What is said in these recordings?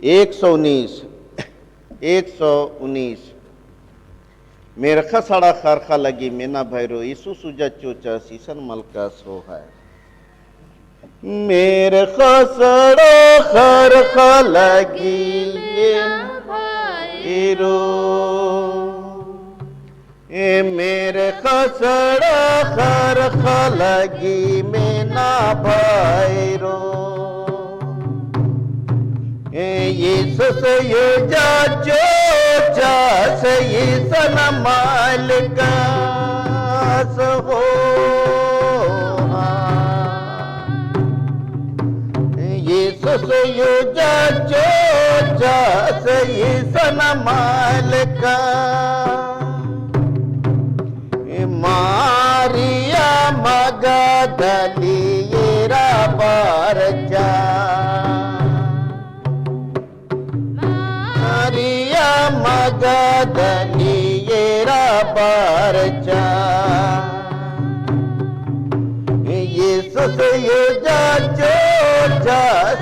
119 119 मेरे खसड़ा खरखा लगी मेना भैरो ईसु सुजा चोचा सीसन मलका सो है मेरे खसड़ा खरखा लगी भैरो मेरे खसड़ा खरखा लगी मेना भैरो यीशु से ये जाचो से ये सन मालिका हो यीशु से ये जाचो से ये सन मालिका मारिया मगदली येरा परचा मगदली येरा परचा यीशु से ये जाचो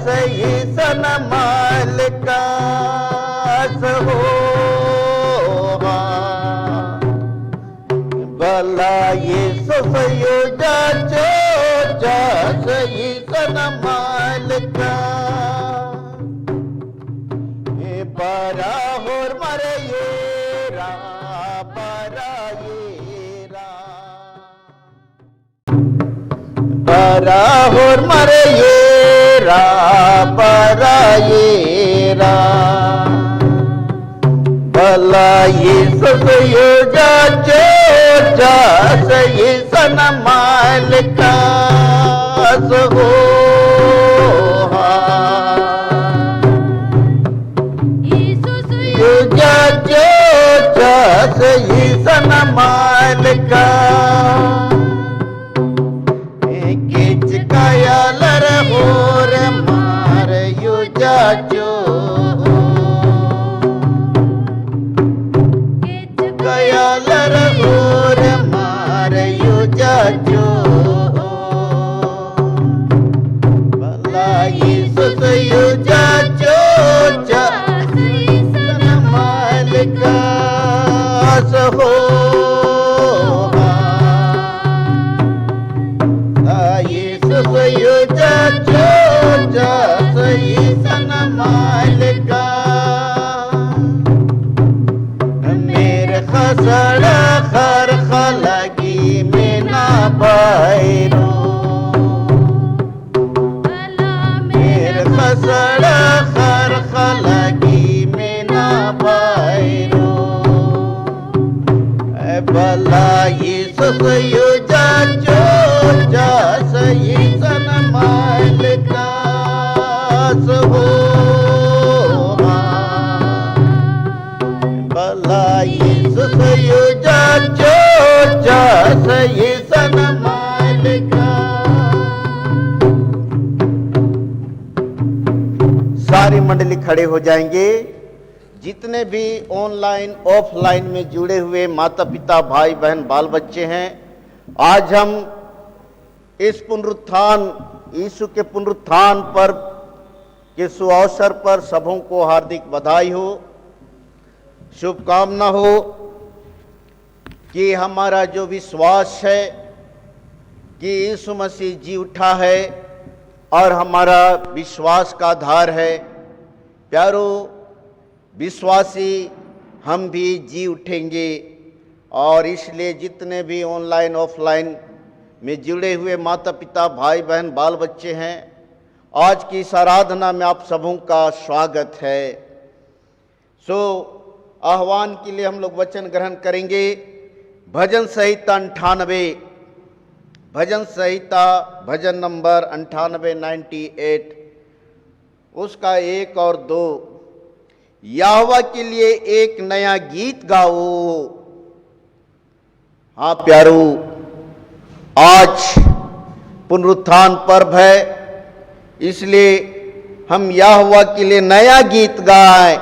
सही सन मालिका हो भला यीशु से ये जाचो सही सन मालिका बरा होर मरे येरा बरा येरा बरा होर मरे येरा बरा येरा भला यीशु से ये जाचो सही सन मालिका हो सही सन मालिका किच काया लर होर मार यू जाचो काया लर होर मार यू जाचो भला यीशु से यू जाचो सन मालिका हो यीशु से यू जाचो सही सन मालिका मेरे खसड़ा खरखा लगी मेना भैरो मेरे खसड़ा खरखा लगी मेना भैरो भला यीशु से यू जाचो सही सन मालिका हो भला यीशु से यू जाचो सही सन मालिका सारी मंडली खड़े हो जाएंगे। जितने भी ऑनलाइन ऑफलाइन में जुड़े हुए माता पिता भाई बहन बाल बच्चे हैं, आज हम इस पुनरुत्थान यीशु के पुनरुत्थान पर्व के सुअवसर पर सबों को हार्दिक बधाई हो, शुभकामना हो कि हमारा जो विश्वास है कि यीशु मसीह जी उठा है और हमारा विश्वास का आधार है। प्यारो विश्वासी हम भी जी उठेंगे और इसलिए जितने भी ऑनलाइन ऑफलाइन में जुड़े हुए माता पिता भाई बहन बाल बच्चे हैं, आज की इस आराधना में आप सबों का स्वागत है। सो आह्वान के लिए हम लोग वचन ग्रहण करेंगे। भजन संहिता 98 भजन संहिता भजन नंबर 98 उसका 1 और 2 यहोवा के लिए एक नया गीत गाओ। हाँ प्यारो, आज पुनरुत्थान पर्व है, इसलिए हम यहोवा के लिए नया गीत गाएं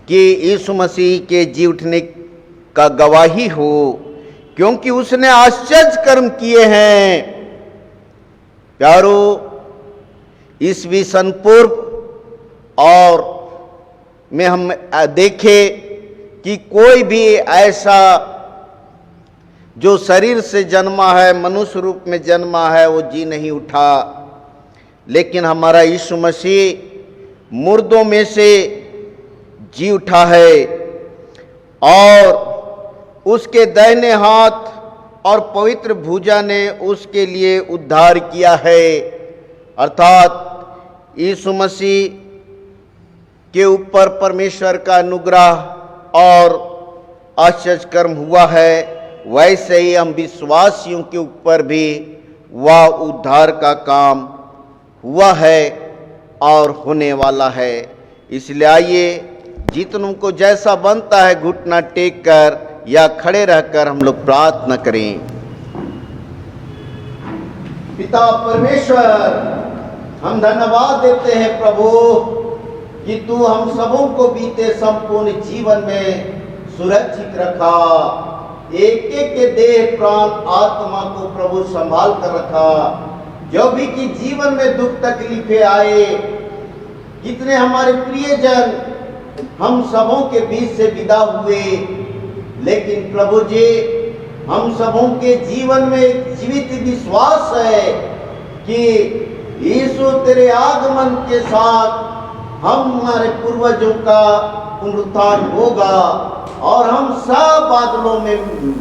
कि यीशु मसीह के जी उठने का गवाही हो, क्योंकि उसने आश्चर्य कर्म किए हैं। प्यारो, ईसवी सन पूर्व और में हम देखें कि कोई भी ऐसा जो शरीर से जन्मा है, मनुष्य रूप में जन्मा है, वो जी नहीं उठा, लेकिन हमारा यीशु मसीह मुर्दों में से जी उठा है और उसके दाहिने हाथ और पवित्र भुजा ने उसके लिए उद्धार किया है। अर्थात यीशु मसीह के ऊपर परमेश्वर का अनुग्रह और आश्चर्य कर्म हुआ है, वैसे ही हम विश्वासियों के ऊपर भी वह उद्धार का काम हुआ है और होने वाला है। इसलिए आइए जितनों को जैसा बनता है घुटना टेक कर या खड़े रहकर हम लोग प्रार्थना करें। पिता परमेश्वर, हम धन्यवाद देते हैं प्रभु कि तू हम सबों को बीते संपूर्ण जीवन में सुरक्षित रखा, एक एक के देह प्राण आत्मा को प्रभु संभाल कर रखा। जो भी कि जीवन में दुख तकलीफें आए, कितने हमारे प्रियजन हम सबों के बीच से विदा हुए, लेकिन प्रभु जी हम सबों के जीवन में एक जीवित विश्वास है कि यीशु तेरे आगमन के साथ हमारे पूर्वजों का पुनरुत्थान होगा और हम सब बादलों में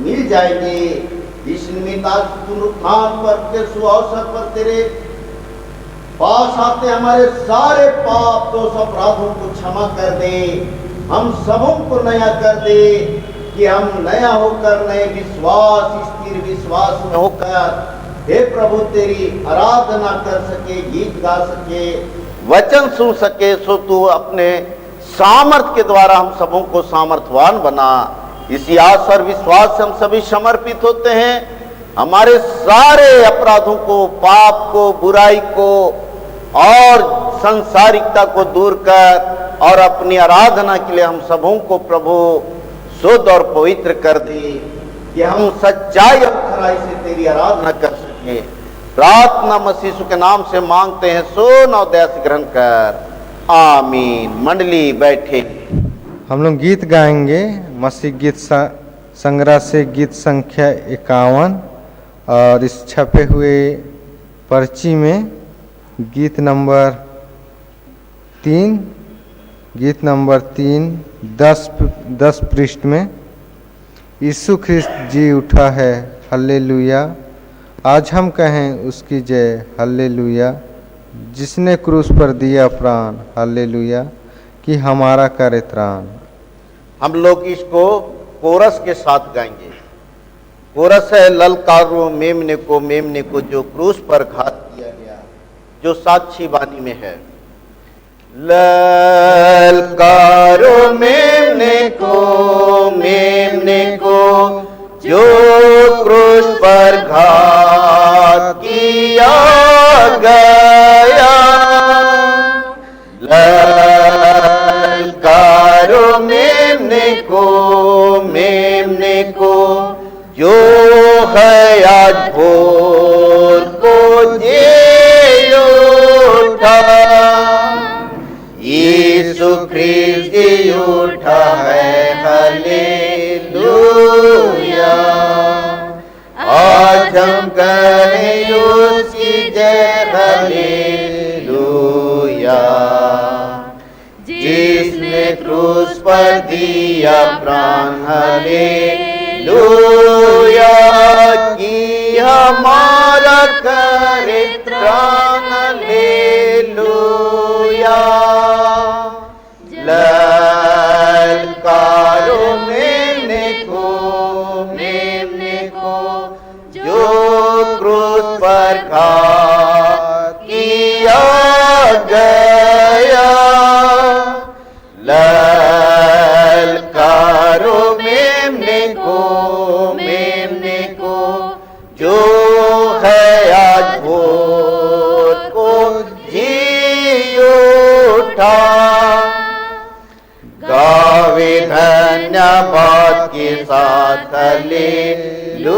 मिल जाएंगे। इस निमित्त आज पुनरुत्थान पर के सुअवसर पर तेरे पास आते हमारे सारे पाप दोष अपराधों को क्षमा कर दे, हम सबों को नया कर दे कि हम नया होकर नए विश्वास, स्थिर विश्वास में होकर हे प्रभु तेरी आराधना कर सके, गीत गा सके, वचन सुन सके। सो तू अपने सामर्थ के द्वारा हम सबों को सामर्थवान बना। इसी आशा और विश्वास से हम सभी समर्पित होते हैं। हमारे सारे अपराधों को, पाप को, बुराई को और संसारिकता को दूर कर और अपनी आराधना के लिए हम सबों को प्रभु शुद्ध और पवित्र कर दे कि हम सच्चाई और खराई से तेरी आराधना कर सके। प्रार्थना मसीह के नाम से मांगते हैं, सुन और दया से ग्रहण कर, आमीन। मंडली बैठे। हम लोग गीत गाएंगे मसीह गीत संग्रह से गीत संख्या 51 और इस छपे हुए पर्ची में गीत नंबर 3 10 पृष्ठ में यीशु ख्रिस्त जी उठा है, हल्लेलुया। आज हम कहें उसकी जय, हल्लेलुया। जिसने क्रूस पर दिया प्राण, हल्लेलुया, कि हमारा करे त्राण। हम लोग इसको कोरस के साथ गाएंगे। कोरस है, ललकारो मेमने को जो क्रूस पर घात किया गया, जो साक्षी वाणी में है। ललकारो मेमने को जो क्रूस पर घात किया गया। ललकारो मेमने को जो है आज भोर को जी उठा। यीशु ख्रिस्त जी उठा है, हालेलुया। आज हम कहें उसकी जय, हालेलुया। जिसने क्रूस पर दिया प्राण, हालेलुया, कि हमारा करे त्राण, हालेलुया। ललकारो मेमने को जो क्रूस पर घात किया गया। ललकारो मेमने को जो है आज भोर को जी उठा। गावे धन्यवाद के साथ, हालेलुया।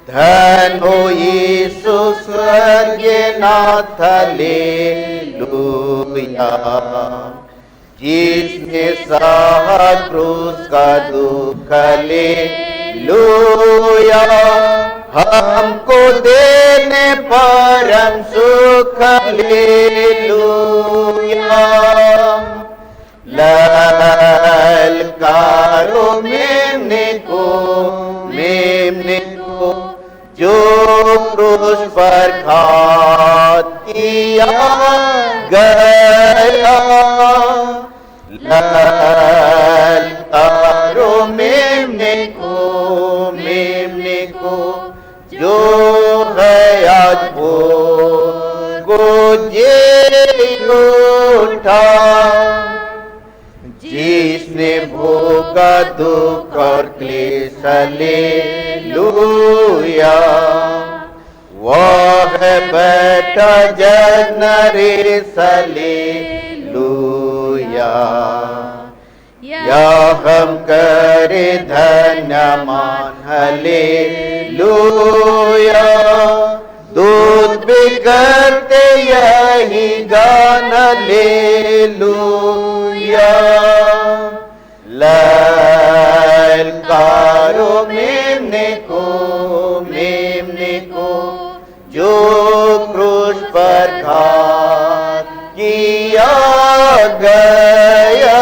धन हो यीशु स्वर्गीय नाथ, हालेलुया। जिसने सहा क्रूस का दुख हालेलुया, हमको देने परम सुख हालेलुया। ललकारो मेमने को जो क्रूस पर घात किया गया। ललकारो मेमने को जो है आज भोर गोजे उठा, जिसने भोगा दुख और क्लेश हालेलुया। वह है बेटा जग नरेश हालेलुया। या हम करे धन्यमान हालेलुया। दूत भी करते यही गान हालेलुया। ललकारो मेमने को जो क्रूस पर घात किया गया।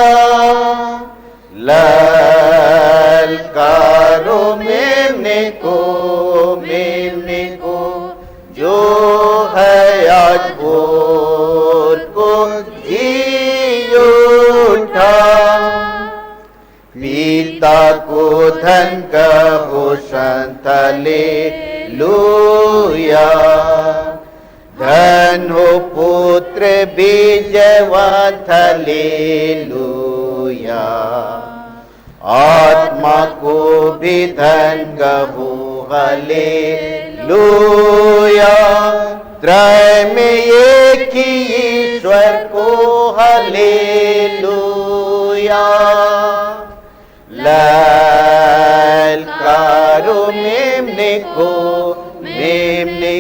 ललकारो मेमने को जो है आज भोर को जी उठा। पिता को धन कहो संत हालेलुया। धन हो पुत्र बीजवंत हालेलुया। आत्मा को भी धन कहो हालेलुया। त्रय में एक ही ईश्वर को हालेलुया। ललकारो मेमने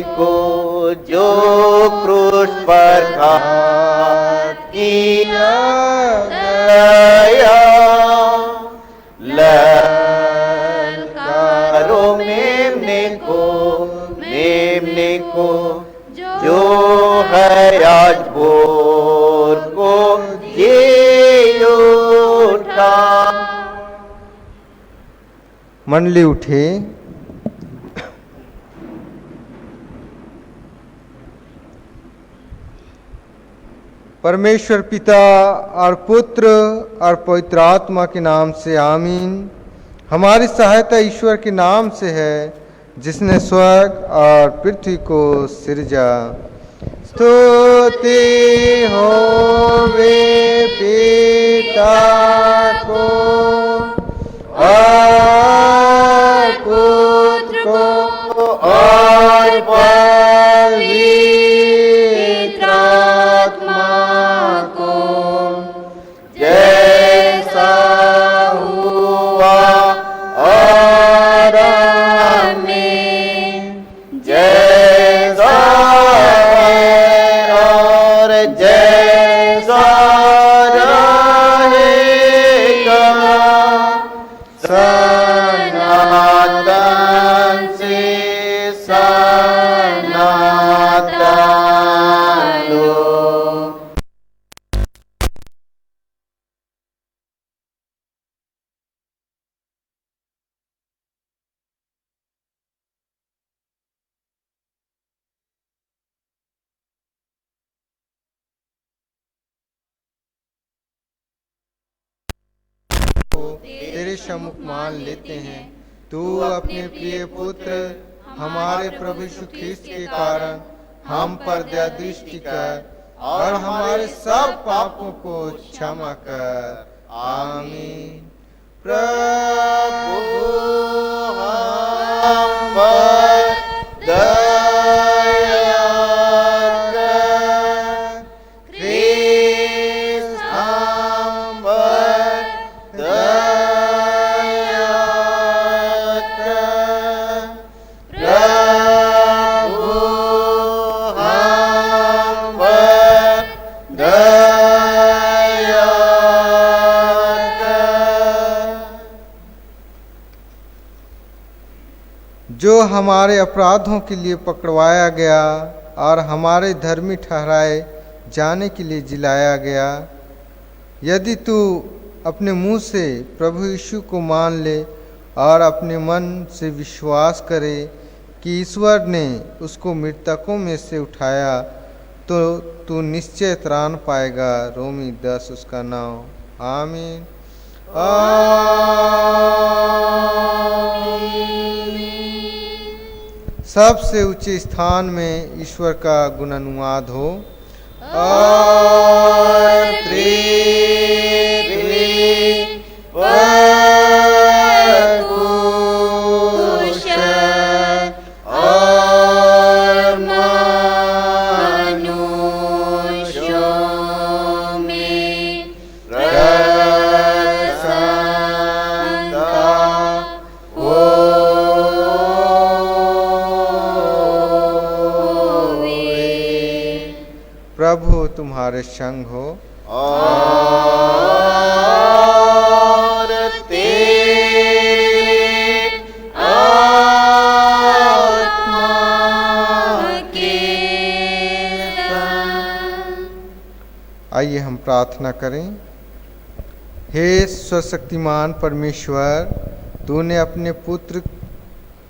को जो क्रूस पर घात किया गया। ललकारो मेमने को जो है आज भोर को जी उठा। मंडली उठे। परमेश्वर पिता और पुत्र और पवित्र आत्मा के नाम से आमीन। हमारी सहायता ईश्वर के नाम से है, जिसने स्वर्ग और पृथ्वी को सिरजा। स्तुति होवे पिता को और पुत्र को और पवित्र आत्मा को, जैसा हुआ आदम में, जैसा है और जैसा रहेगा, सनातन से सनातन लो। तेरे सम्मुख मान लेते हैं। तू अपने प्रिय पुत्र हमारे प्रभु यीशु ख्रीस्त के कारण हम पर दया दृष्टि कर और हमारे सब पापों को क्षमा कर। आमीन। प्रभु हम पर दया कर, ख्रीस्त हम पर दया कर। प्रभु हम पर हमारे अपराधों के लिए पकड़वाया गया और हमारे धर्मी ठहराए जाने के लिए जिलाया गया। यदि तू अपने मुंह से प्रभु यीशु को मान ले और अपने मन से विश्वास करे कि ईश्वर ने उसको मृतकों में से उठाया, तो तू निश्चय त्राण पाएगा। रोमी 10 उसका 9। आमीन। सबसे ऊंचे स्थान में ईश्वर का गुणानुवाद हो। और प्रभु तुम्हारे संग हो और तेरे आत्मा के संग। आइए हम प्रार्थना करें। हे सर्वशक्तिमान परमेश्वर, तूने अपने पुत्र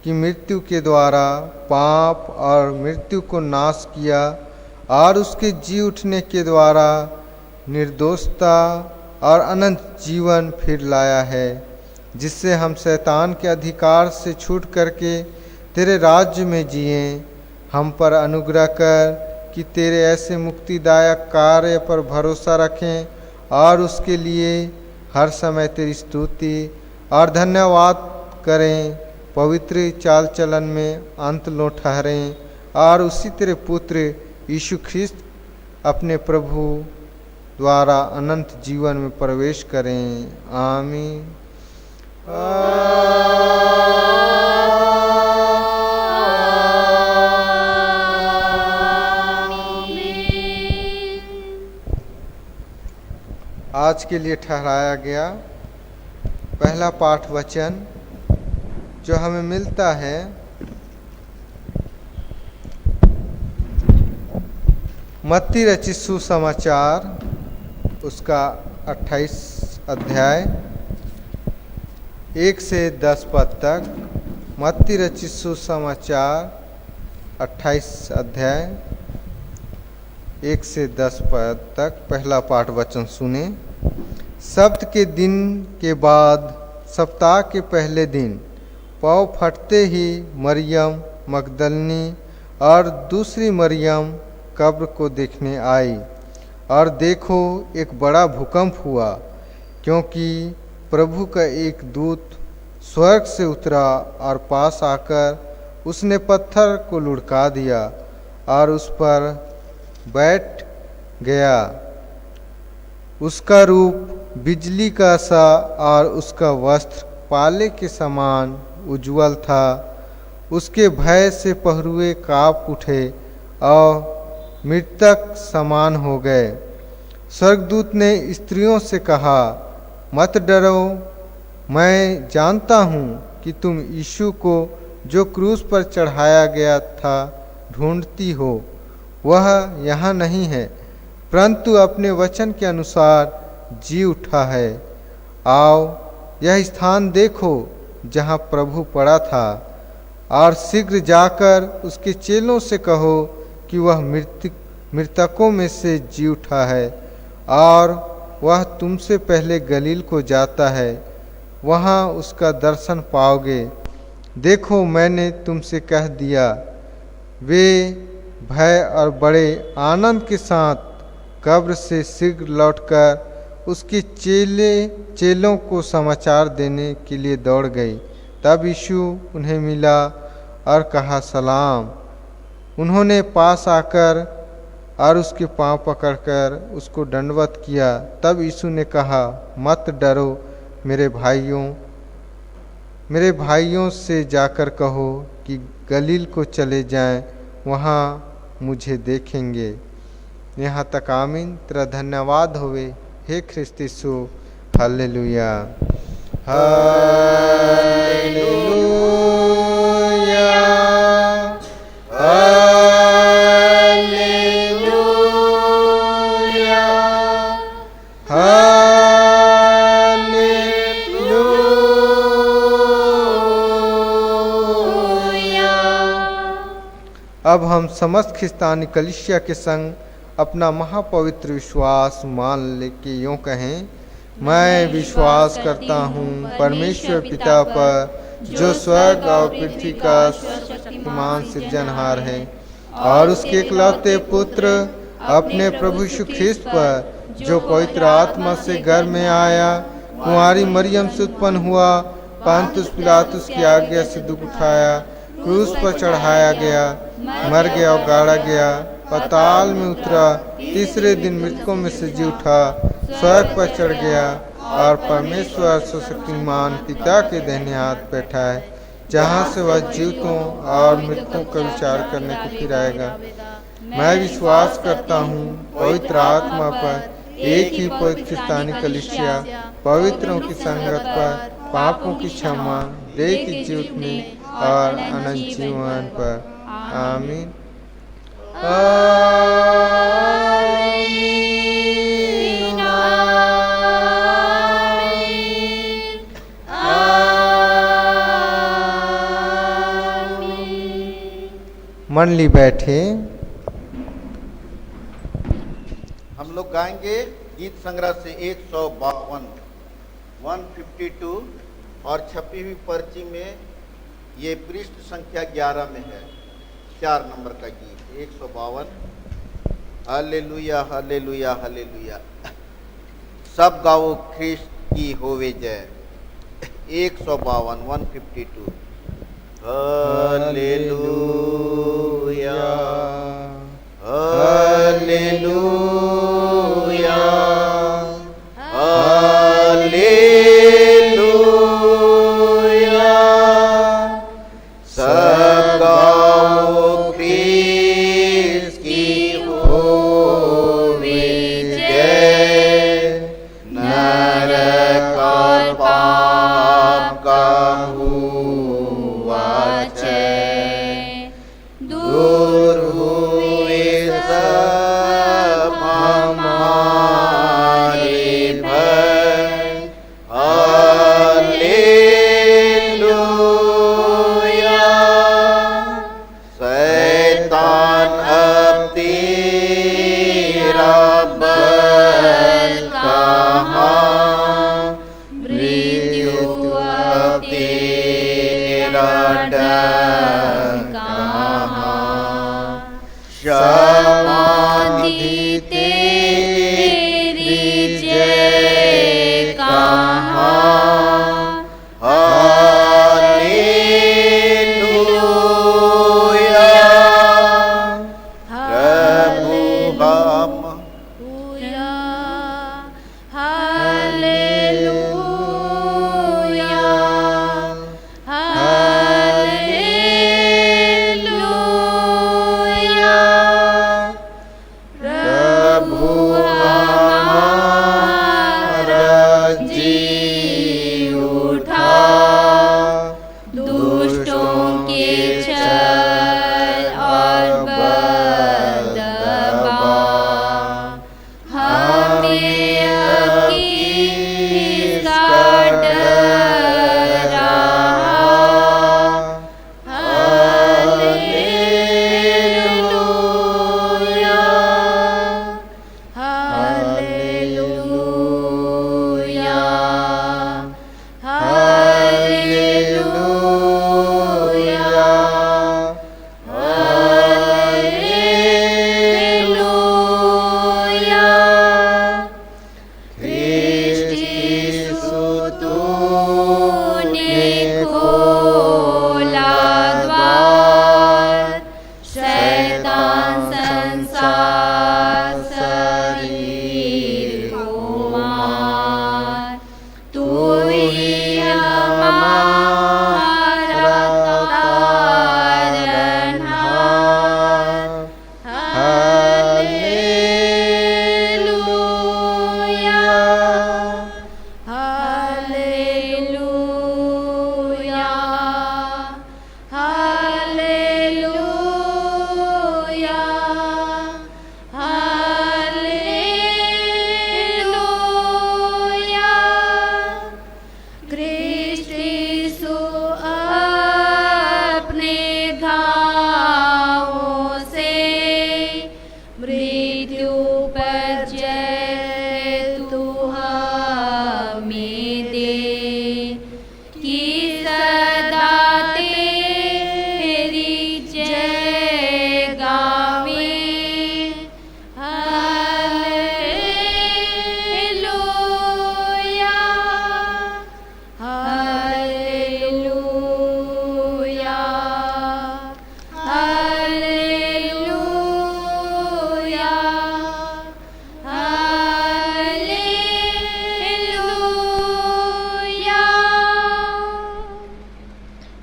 की मृत्यु के द्वारा पाप और मृत्यु को नाश किया और उसके जी उठने के द्वारा निर्दोषता और अनंत जीवन फिर लाया है, जिससे हम शैतान के अधिकार से छूट करके तेरे राज्य में जिएं। हम पर अनुग्रह कर कि तेरे ऐसे मुक्तिदायक कार्य पर भरोसा रखें और उसके लिए हर समय तेरी स्तुति और धन्यवाद करें। पवित्र चाल चलन में अंत लो ठहरें और उसी तेरे पुत्र यीशु ख्रिस्त अपने प्रभु द्वारा अनंत जीवन में प्रवेश करें। आमीन। आज के लिए ठहराया गया पहला पाठ वचन जो हमें मिलता है मत्ती रचित सुसमाचार उसका 28 अध्याय 1 से 10 पद तक। मत्ती रचित सुसमाचार 28 अध्याय 1 से 10 पद तक पहला पाठ वचन सुने। सब्त के दिन के बाद सप्ताह के पहले दिन पौ फटते ही मरियम मगदलनी और दूसरी मरियम कब्र को देखने आई, और देखो एक बड़ा भूकंप हुआ, क्योंकि प्रभु का एक दूत स्वर्ग से उतरा और पास आकर उसने पत्थर को लुढ़का दिया और उस पर बैठ गया। उसका रूप बिजली का सा और उसका वस्त्र पाले के समान उज्ज्वल था। उसके भय से पहरुए काँप उठे और मृतक समान हो गए। स्वर्गदूत ने स्त्रियों से कहा, मत डरो, मैं जानता हूँ कि तुम यीशु को जो क्रूस पर चढ़ाया गया था ढूंढती हो। वह यहाँ नहीं है, परंतु अपने वचन के अनुसार जी उठा है। आओ यह स्थान देखो जहाँ प्रभु पड़ा था, और शीघ्र जाकर उसके चेलों से कहो कि वह मृतकों में से जी उठा है, और वह तुमसे पहले गलील को जाता है, वहाँ उसका दर्शन पाओगे। देखो मैंने तुमसे कह दिया। वे भय और बड़े आनंद के साथ कब्र से शीघ्र लौटकर उसके चेलों को समाचार देने के लिए दौड़ गई। तब यीशु उन्हें मिला और कहा, सलाम। उन्होंने पास आकर और उसके पांव पकड़कर उसको दंडवत किया। तब यीशु ने कहा, मत डरो मेरे भाइयों से जाकर कहो कि गलील को चले जाएं, वहाँ मुझे देखेंगे। यहाँ तक आमीन। तेरा धन्यवाद होवे हे ख्रिस्त यीशु। Hallelujah hallelujah. अब हम समस्त ख्रिस्तानी कलीसिया के संग अपना महापवित्र विश्वास मान ले के यूँ कहें, मैं विश्वास करता हूँ परमेश्वर पिता पर, जो स्वर्ग और पृथ्वी का शक्तिमान सृजनहार है, और उसके इकलौते पुत्र अपने प्रभु यीशु ख्रिस्त पर, जो पवित्र आत्मा से गर्भ में आया, कुंवारी मरियम से उत्पन्न हुआ, पंतुस पिलातुस की आज्ञा से दुख उठाया, क्रूस पर चढ़ाया गया, मर गया और गाड़ा गया, पाताल में उतरा, तीसरे दिन मृतकों में से जी उठा, स्वर्ग पर चढ़ गया और परमेश्वर सर्वशक्तिमान पिता के दाहिने हाथ बैठा है, जहाँ से वह जीवितों और मृतकों का विचार करने को फिर आएगा। मैं विश्वास करता हूँ पवित्र आत्मा पर, एक ही पवित्र ख्रिस्तानी कलीसिया, पवित्रों की संगत पर, पापों की क्षमा, देह की जीवनी और अनंत जीवन पर। आमीन। मंडली बैठे। हम लोग गाएंगे गीत संग्रह से 152, 152 और छपी हुई पर्ची में ये पृष्ठ संख्या 11 में है, 4 नंबर का गीत 152। हालेलुया हालेलुया हालेलुया, सब गाओ ख्रिस्त की होवे जय। 152, 152। हालेलुया हालेलुया हालेलुया, सब गाओ ख्रिस्त की होवे जय। नरक और पाप का हुआ क्षय, दूर हुए सब हमारे भय। हालेलुया, शैतान अब तेरा बल कहाँ, मृत्यु अब तेरा डर कहाँ। समाधि तेरी जय कहाँ। हालेलुया, प्रभु हम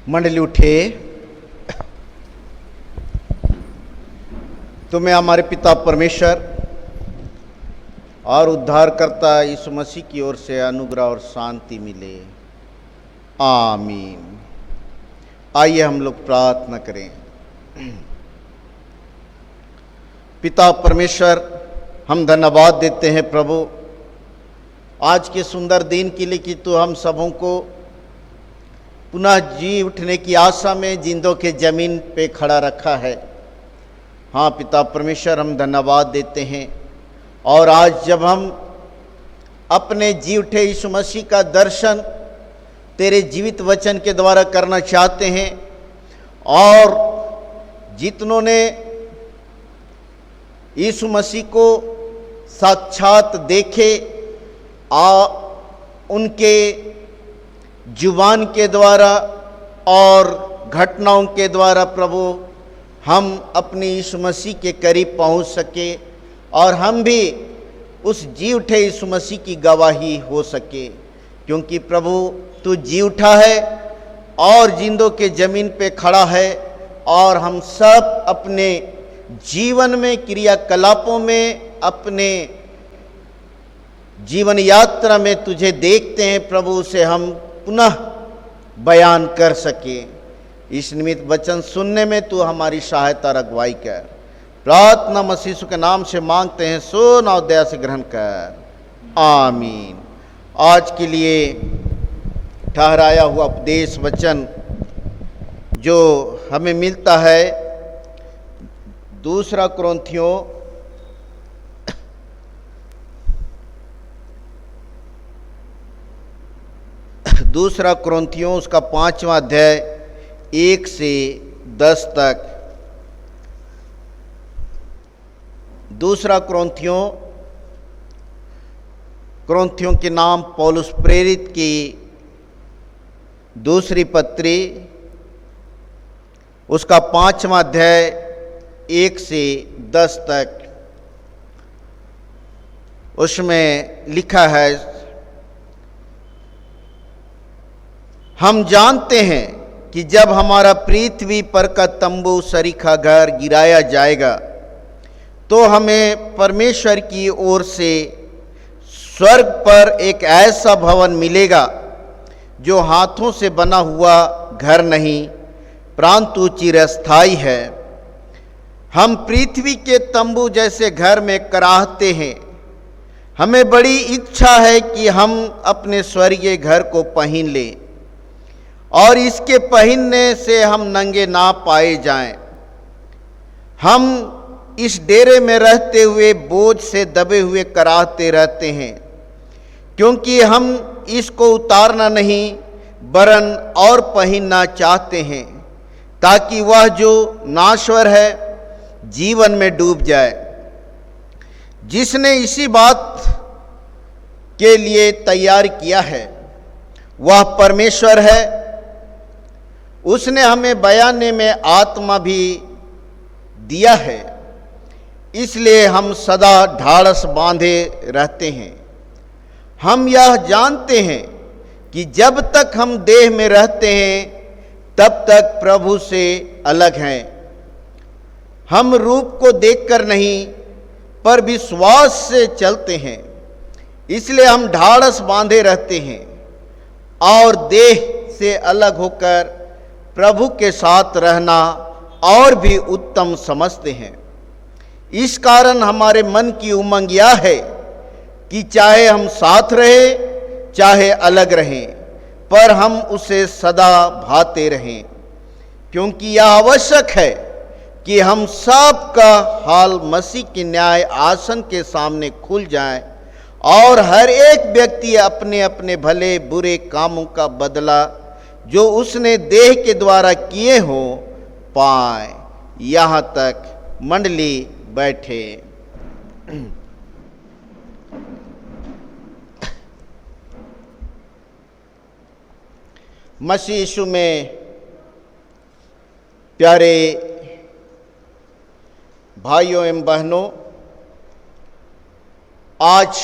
मंडली उठे। तुम्हें हमारे पिता परमेश्वर और उद्धारकर्ता यीशु मसीह की ओर से अनुग्रह और शांति मिले। आमीन। आइए हम लोग प्रार्थना करें। पिता परमेश्वर, हम धन्यवाद देते हैं प्रभु आज के सुंदर दिन के लिए कि तू हम सबों को पुनः जी उठने की आशा में जिंदों के जमीन पे खड़ा रखा है। हाँ पिता परमेश्वर, हम धन्यवाद देते हैं। और आज जब हम अपने जी उठे यीशु मसीह का दर्शन तेरे जीवित वचन के द्वारा करना चाहते हैं, और जितनों ने यीशु मसीह को साक्षात देखे उनके जुबान के द्वारा और घटनाओं के द्वारा प्रभु हम अपने यीशु मसीह के करीब पहुंच सके, और हम भी उस जी उठे यीशु मसीह की गवाही हो सके। क्योंकि प्रभु तू जी उठा है और जिंदों के जमीन पे खड़ा है, और हम सब अपने जीवन में क्रियाकलापों में अपने जीवन यात्रा में तुझे देखते हैं प्रभु, उसे हम पुनः बयान कर सके। इस निमित्त वचन सुनने में तू हमारी सहायता और अगुवाई कर। प्रार्थना मसीह यीशु के नाम से मांगते हैं, सुन और दया से ग्रहण कर। आमीन। आज के लिए ठहराया हुआ उपदेश वचन जो हमें मिलता है दूसरा कुरिन्थियों उसका 5वां अध्याय 1 से 10 तक। दूसरा कुरिन्थियों के नाम पौलुस प्रेरित की दूसरी पत्री उसका 5वां अध्याय 1 से 10 तक। उसमें लिखा है, हम जानते हैं कि जब हमारा पृथ्वी पर का तंबू सरीखा घर गिराया जाएगा तो हमें परमेश्वर की ओर से स्वर्ग पर एक ऐसा भवन मिलेगा जो हाथों से बना हुआ घर नहीं परंतु चिरस्थायी है। हम पृथ्वी के तंबू जैसे घर में कराहते हैं। हमें बड़ी इच्छा है कि हम अपने स्वर्गीय घर को पहन लें और इसके पहनने से हम नंगे ना पाए जाएं। हम इस डेरे में रहते हुए बोझ से दबे हुए कराहते रहते हैं, क्योंकि हम इसको उतारना नहीं वरन और पहनना चाहते हैं, ताकि वह जो नाश्वर है जीवन में डूब जाए। जिसने इसी बात के लिए तैयार किया है वह परमेश्वर है। उसने हमें बयाने में आत्मा भी दिया है, इसलिए हम सदा ढाढ़स बांधे रहते हैं। हम यह जानते हैं कि जब तक हम देह में रहते हैं तब तक प्रभु से अलग हैं। हम रूप को देखकर नहीं पर विश्वास से चलते हैं, इसलिए हम ढाढ़स बांधे रहते हैं और देह से अलग होकर प्रभु के साथ रहना और भी उत्तम समझते हैं। इस कारण हमारे मन की उमंग यह है कि चाहे हम साथ रहे चाहे अलग रहें, पर हम उसे सदा भाते रहें, क्योंकि यह आवश्यक है कि हम सब का हाल मसीह के न्याय आसन के सामने खुल जाए और हर एक व्यक्ति अपने अपने भले बुरे कामों का बदला जो उसने देह के द्वारा किए हो पाए। यहाँ तक मंडली बैठे। मसीह यीशु में प्यारे भाइयों एवं बहनों, आज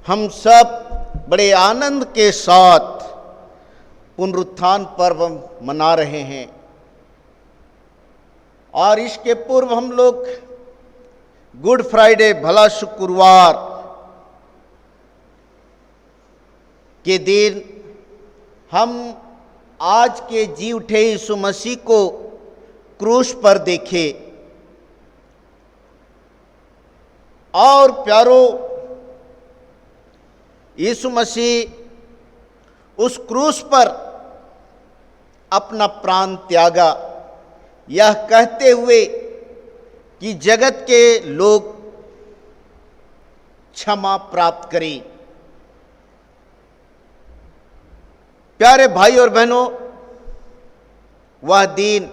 हम सब बड़े आनंद के साथ पुनरुत्थान पर्व मना रहे हैं। और इसके पूर्व हम लोग गुड फ्राइडे, भला शुक्रवार के दिन हम आज के जी उठे यीशु मसीह को क्रूस पर देखे। और प्यारो, यीशु मसीह उस क्रूस पर अपना प्राण त्यागा, यह कहते हुए कि जगत के लोग क्षमा प्राप्त करें। प्यारे भाई और बहनों, वह दिन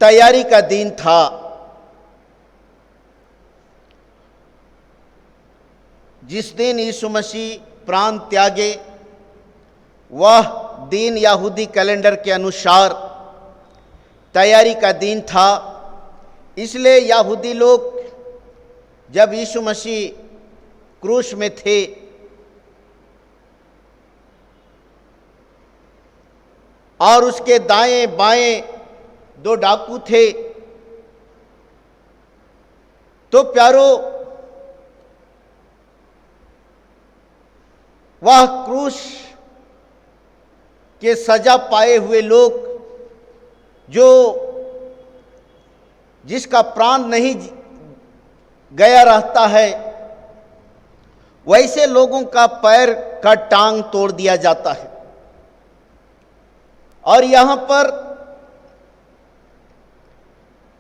तैयारी का दिन था। जिस दिन यीशु मसीह प्राण त्यागे, वह दिन यहूदी कैलेंडर के अनुसार तैयारी का दिन था। इसलिए यहूदी लोग जब यीशु मसीह क्रूस में थे, और उसके दाएं बाएं दो डाकू थे, तो प्यारो, वह क्रूस के सजा पाए हुए लोग, जो जिसका प्राण नहीं गया रहता है, वैसे लोगों का पैर का टांग तोड़ दिया जाता है। और यहां पर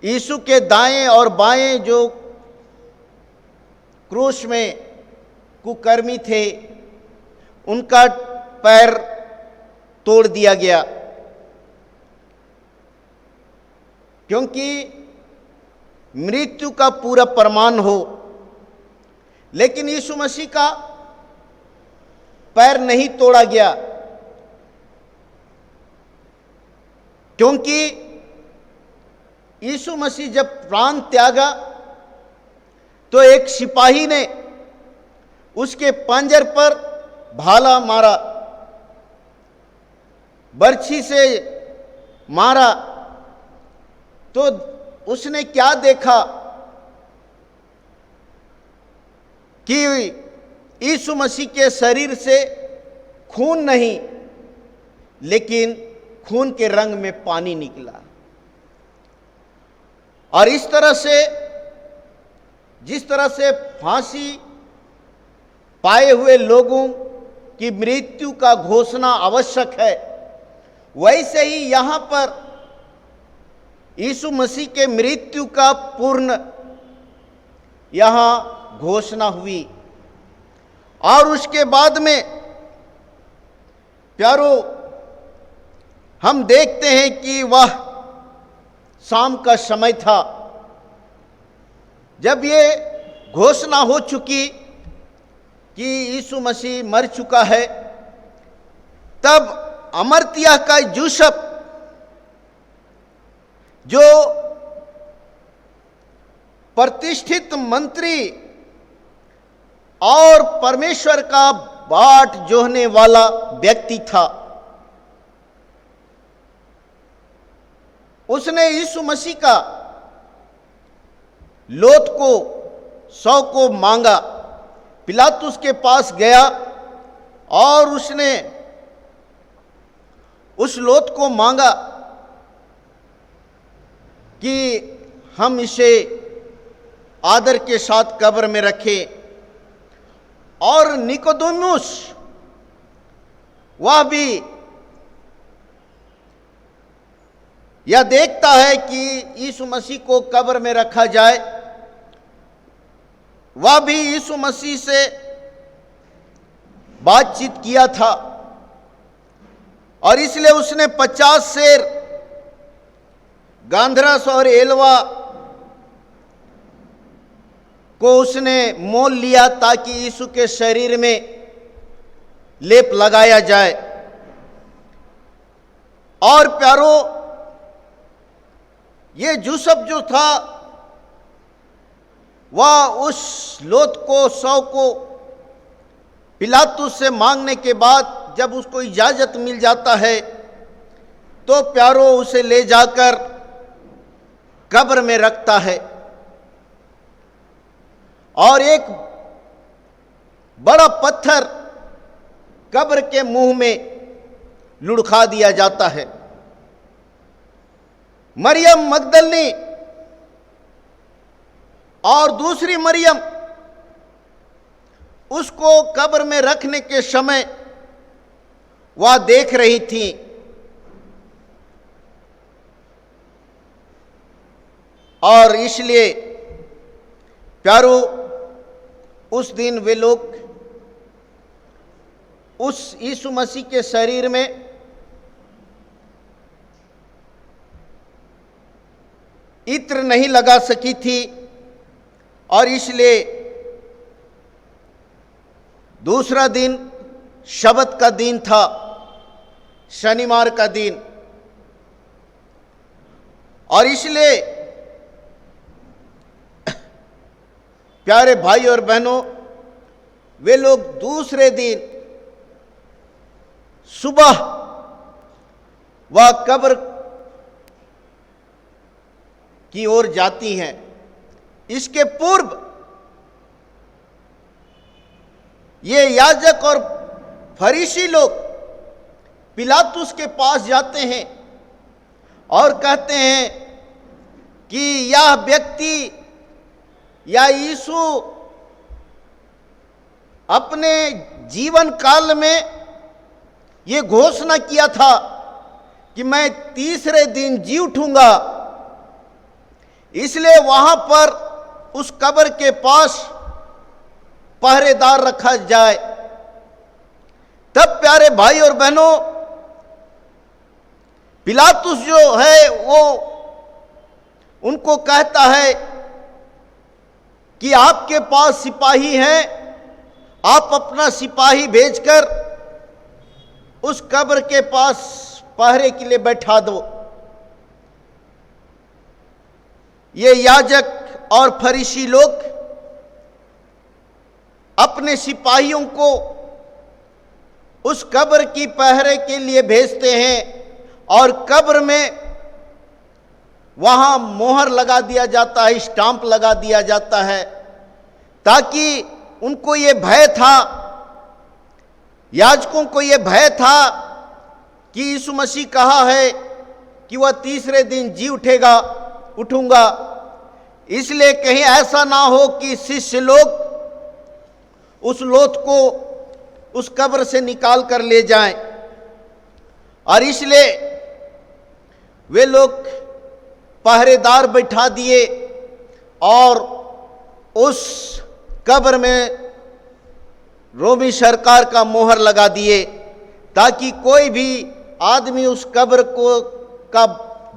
यीशु के दाएं और बाएं जो क्रूस में कुकर्मी थे, उनका पैर तोड़ दिया गया, क्योंकि मृत्यु का पूरा प्रमाण हो। लेकिन यीशु मसीह का पैर नहीं तोड़ा गया, क्योंकि यीशु मसीह जब प्राण त्यागा, तो एक सिपाही ने उसके पंजर पर भाला मारा, बर्छी से मारा। तो उसने क्या देखा कि यीशु मसीह के शरीर से खून नहीं, लेकिन खून के रंग में पानी निकला। और इस तरह से, जिस तरह से फांसी पाए हुए लोगों की मृत्यु का घोषणा आवश्यक है, वैसे ही यहां पर यीशु मसीह के मृत्यु का पूर्ण यहां घोषणा हुई। और उसके बाद में प्यारो, हम देखते हैं कि वह शाम का समय था, जब ये घोषणा हो चुकी कि यीशु मसीह मर चुका है, तब अमर्त्याह का यूसुफ, जो प्रतिष्ठित मंत्री और परमेश्वर का बाट जोहने वाला व्यक्ति था, उसने यीशु मसीह का लोथ को, शव को मांगा। पिलातुस के पास गया और उसने उस लोथ को मांगा कि हम इसे आदर के साथ कब्र में रखें। और निकोदेमुस, वह भी यह देखता है कि यीशु मसीह को कब्र में रखा जाए, वह भी यीशु मसीह से बातचीत किया था। और इसलिए उसने 50 सेर गांधरस और एलवा को उसने मोल लिया, ताकि यीशु के शरीर में लेप लगाया जाए। और प्यारो, ये यूसुफ जो था, वह उस लोथ को, शव को पिलातुस से मांगने के बाद जब उसको इजाज़त मिल जाता है तो प्यारो उसे ले जाकर कब्र में रखता है और एक बड़ा पत्थर कब्र के मुंह में लुढ़का दिया जाता है। मरियम मगदलनी और दूसरी मरियम उसको कब्र में रखने के समय वह देख रही थी। और इसलिए प्यारो उस दिन वे लोग उस यीशु मसीह के शरीर में इत्र नहीं लगा सकी थी और इसलिए दूसरा दिन शबत का दिन था, शनिवार का दिन, और इसलिए प्यारे भाई और बहनों, वे लोग दूसरे दिन सुबह वह कब्र की ओर जाती हैं। इसके पूर्व ये याजक और फरीसी लोग पिलातुस के पास जाते हैं और कहते हैं कि यह व्यक्ति या यीशु अपने जीवन काल में ये घोषणा किया था कि मैं तीसरे दिन जी उठूंगा, इसलिए वहां पर उस कब्र के पास पहरेदार रखा जाए। तब प्यारे भाई और बहनों, पिलातुस जो है वो उनको कहता है कि आपके पास सिपाही हैं, आप अपना सिपाही भेजकर उस कब्र के पास पहरे के लिए बैठा दो। ये याजक और फरीसी लोग अपने सिपाहियों को उस कब्र की पहरे के लिए भेजते हैं और कब्र में वहां मोहर लगा दिया जाता है, स्टाम्प लगा दिया जाता है, ताकि उनको ये भय था, याजकों को ये भय था कि यीशु मसीह कहा है कि वह तीसरे दिन जी उठूंगा, इसलिए कहीं ऐसा ना हो कि शिष्य लोग उस लोथ को उस कब्र से निकाल कर ले जाएं। और इसलिए वे लोग पहरेदार बैठा दिए और उस कब्र में रोमी सरकार का मोहर लगा दिए, ताकि कोई भी आदमी उस कब्र का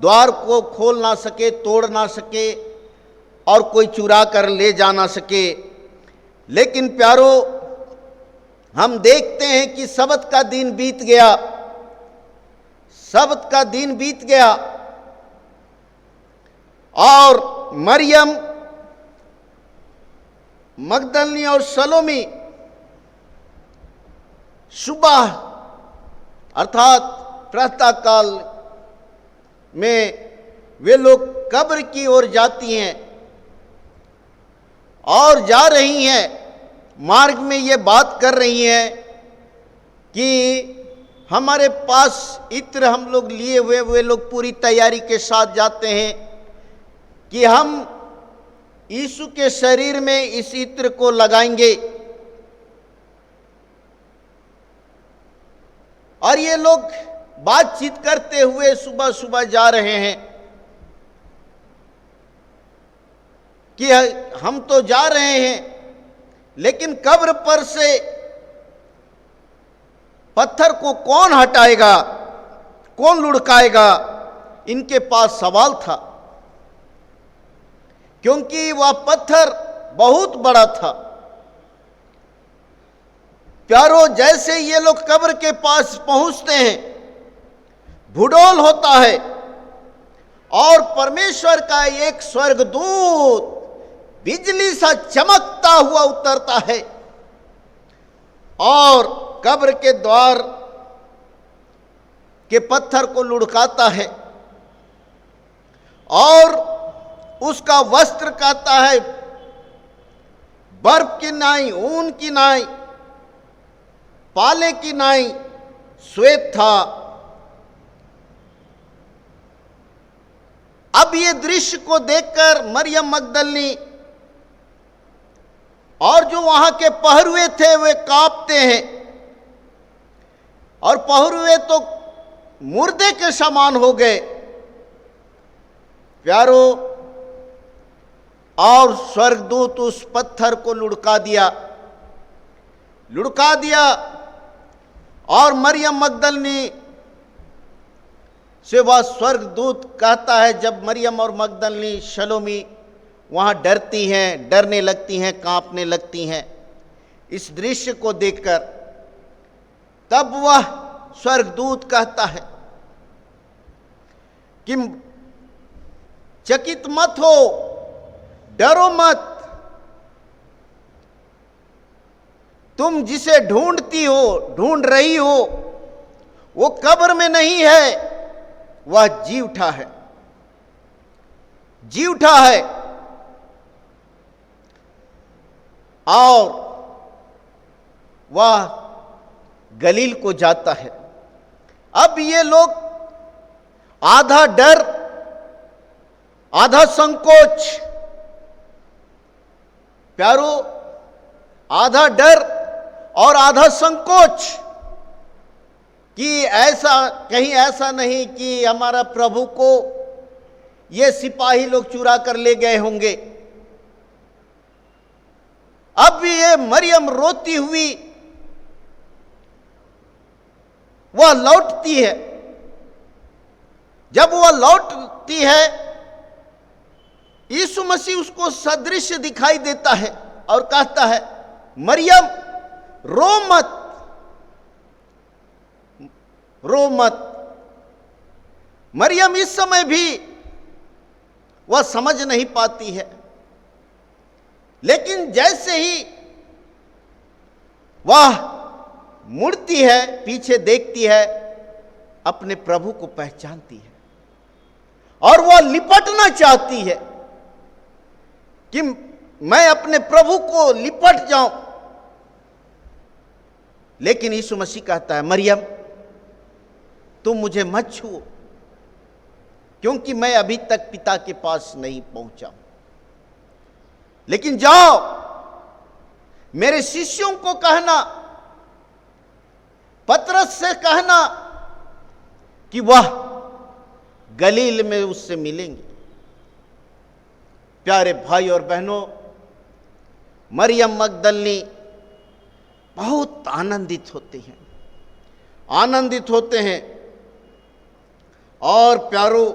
द्वार को खोल ना सके, तोड़ ना सके और कोई चुरा कर ले जा ना सके। लेकिन प्यारो, हम देखते हैं कि सब्त का दिन बीत गया, सब्त का दिन बीत गया और मरियम मगदलनी और सलोमी सुबह अर्थात प्रातः काल में वे लोग कब्र की ओर जाती हैं और जा रही हैं। मार्ग में ये बात कर रही हैं कि हमारे पास इत्र हम लोग लिए हुए, वे लोग पूरी तैयारी के साथ जाते हैं कि हम यीशु के शरीर में इस इत्र को लगाएंगे। और ये लोग बातचीत करते हुए सुबह सुबह जा रहे हैं कि हम तो जा रहे हैं, लेकिन कब्र पर से पत्थर को कौन हटाएगा, कौन लुढ़काएगा, इनके पास सवाल था, क्योंकि वह पत्थर बहुत बड़ा था। प्यारो, जैसे ये लोग कब्र के पास पहुंचते हैं, भूडोल होता है और परमेश्वर का एक स्वर्गदूत बिजली सा चमकता हुआ उतरता है और कब्र के द्वार के पत्थर को लुढ़काता है और उसका वस्त्र कहता है बर्फ की नाई, ऊन की नाई, पाले की नाई श्वेत था। अब ये दृश्य को देखकर मरियम मगदलिनी और जो वहां के पहरुए थे वे कांपते हैं, और पहरुए तो मुर्दे के समान हो गए प्यारो। और स्वर्गदूत उस पत्थर को लुढ़का दिया और मरियम मगदलिनी से वह स्वर्गदूत कहता है, जब मरियम और मगदलिनी शलोमी वहां डरती हैं, डरने लगती हैं, कांपने लगती हैं इस दृश्य को देखकर, तब वह स्वर्गदूत कहता है कि चकित मत हो, डरो मत, तुम जिसे ढूंढ रही हो वो कब्र में नहीं है, वह जी उठा है और वह गलील को जाता है। अब ये लोग आधा डर आधा संकोच, प्यारो, आधा डर और आधा संकोच कि कहीं ऐसा नहीं कि हमारा प्रभु को ये सिपाही लोग चुरा कर ले गए होंगे। अब ये मरियम रोती हुई वह लौटती है। जब वह लौटती है, यीशु मसीह उसको सदृश दिखाई देता है और कहता है, मरियम रो मत। मरियम इस समय भी वह समझ नहीं पाती है, लेकिन जैसे ही वह मुड़ती है, पीछे देखती है, अपने प्रभु को पहचानती है और वह लिपटना चाहती है कि मैं अपने प्रभु को लिपट जाऊं। लेकिन यीशु मसीह कहता है, मरियम तुम मुझे मत छुओ, क्योंकि मैं अभी तक पिता के पास नहीं पहुंचा, लेकिन जाओ मेरे शिष्यों को कहना, पतरस से कहना कि वह गलील में उससे मिलेंगे। प्यारे भाई और बहनों, मरियम मगदलिनी बहुत आनंदित होते हैं और प्यारो,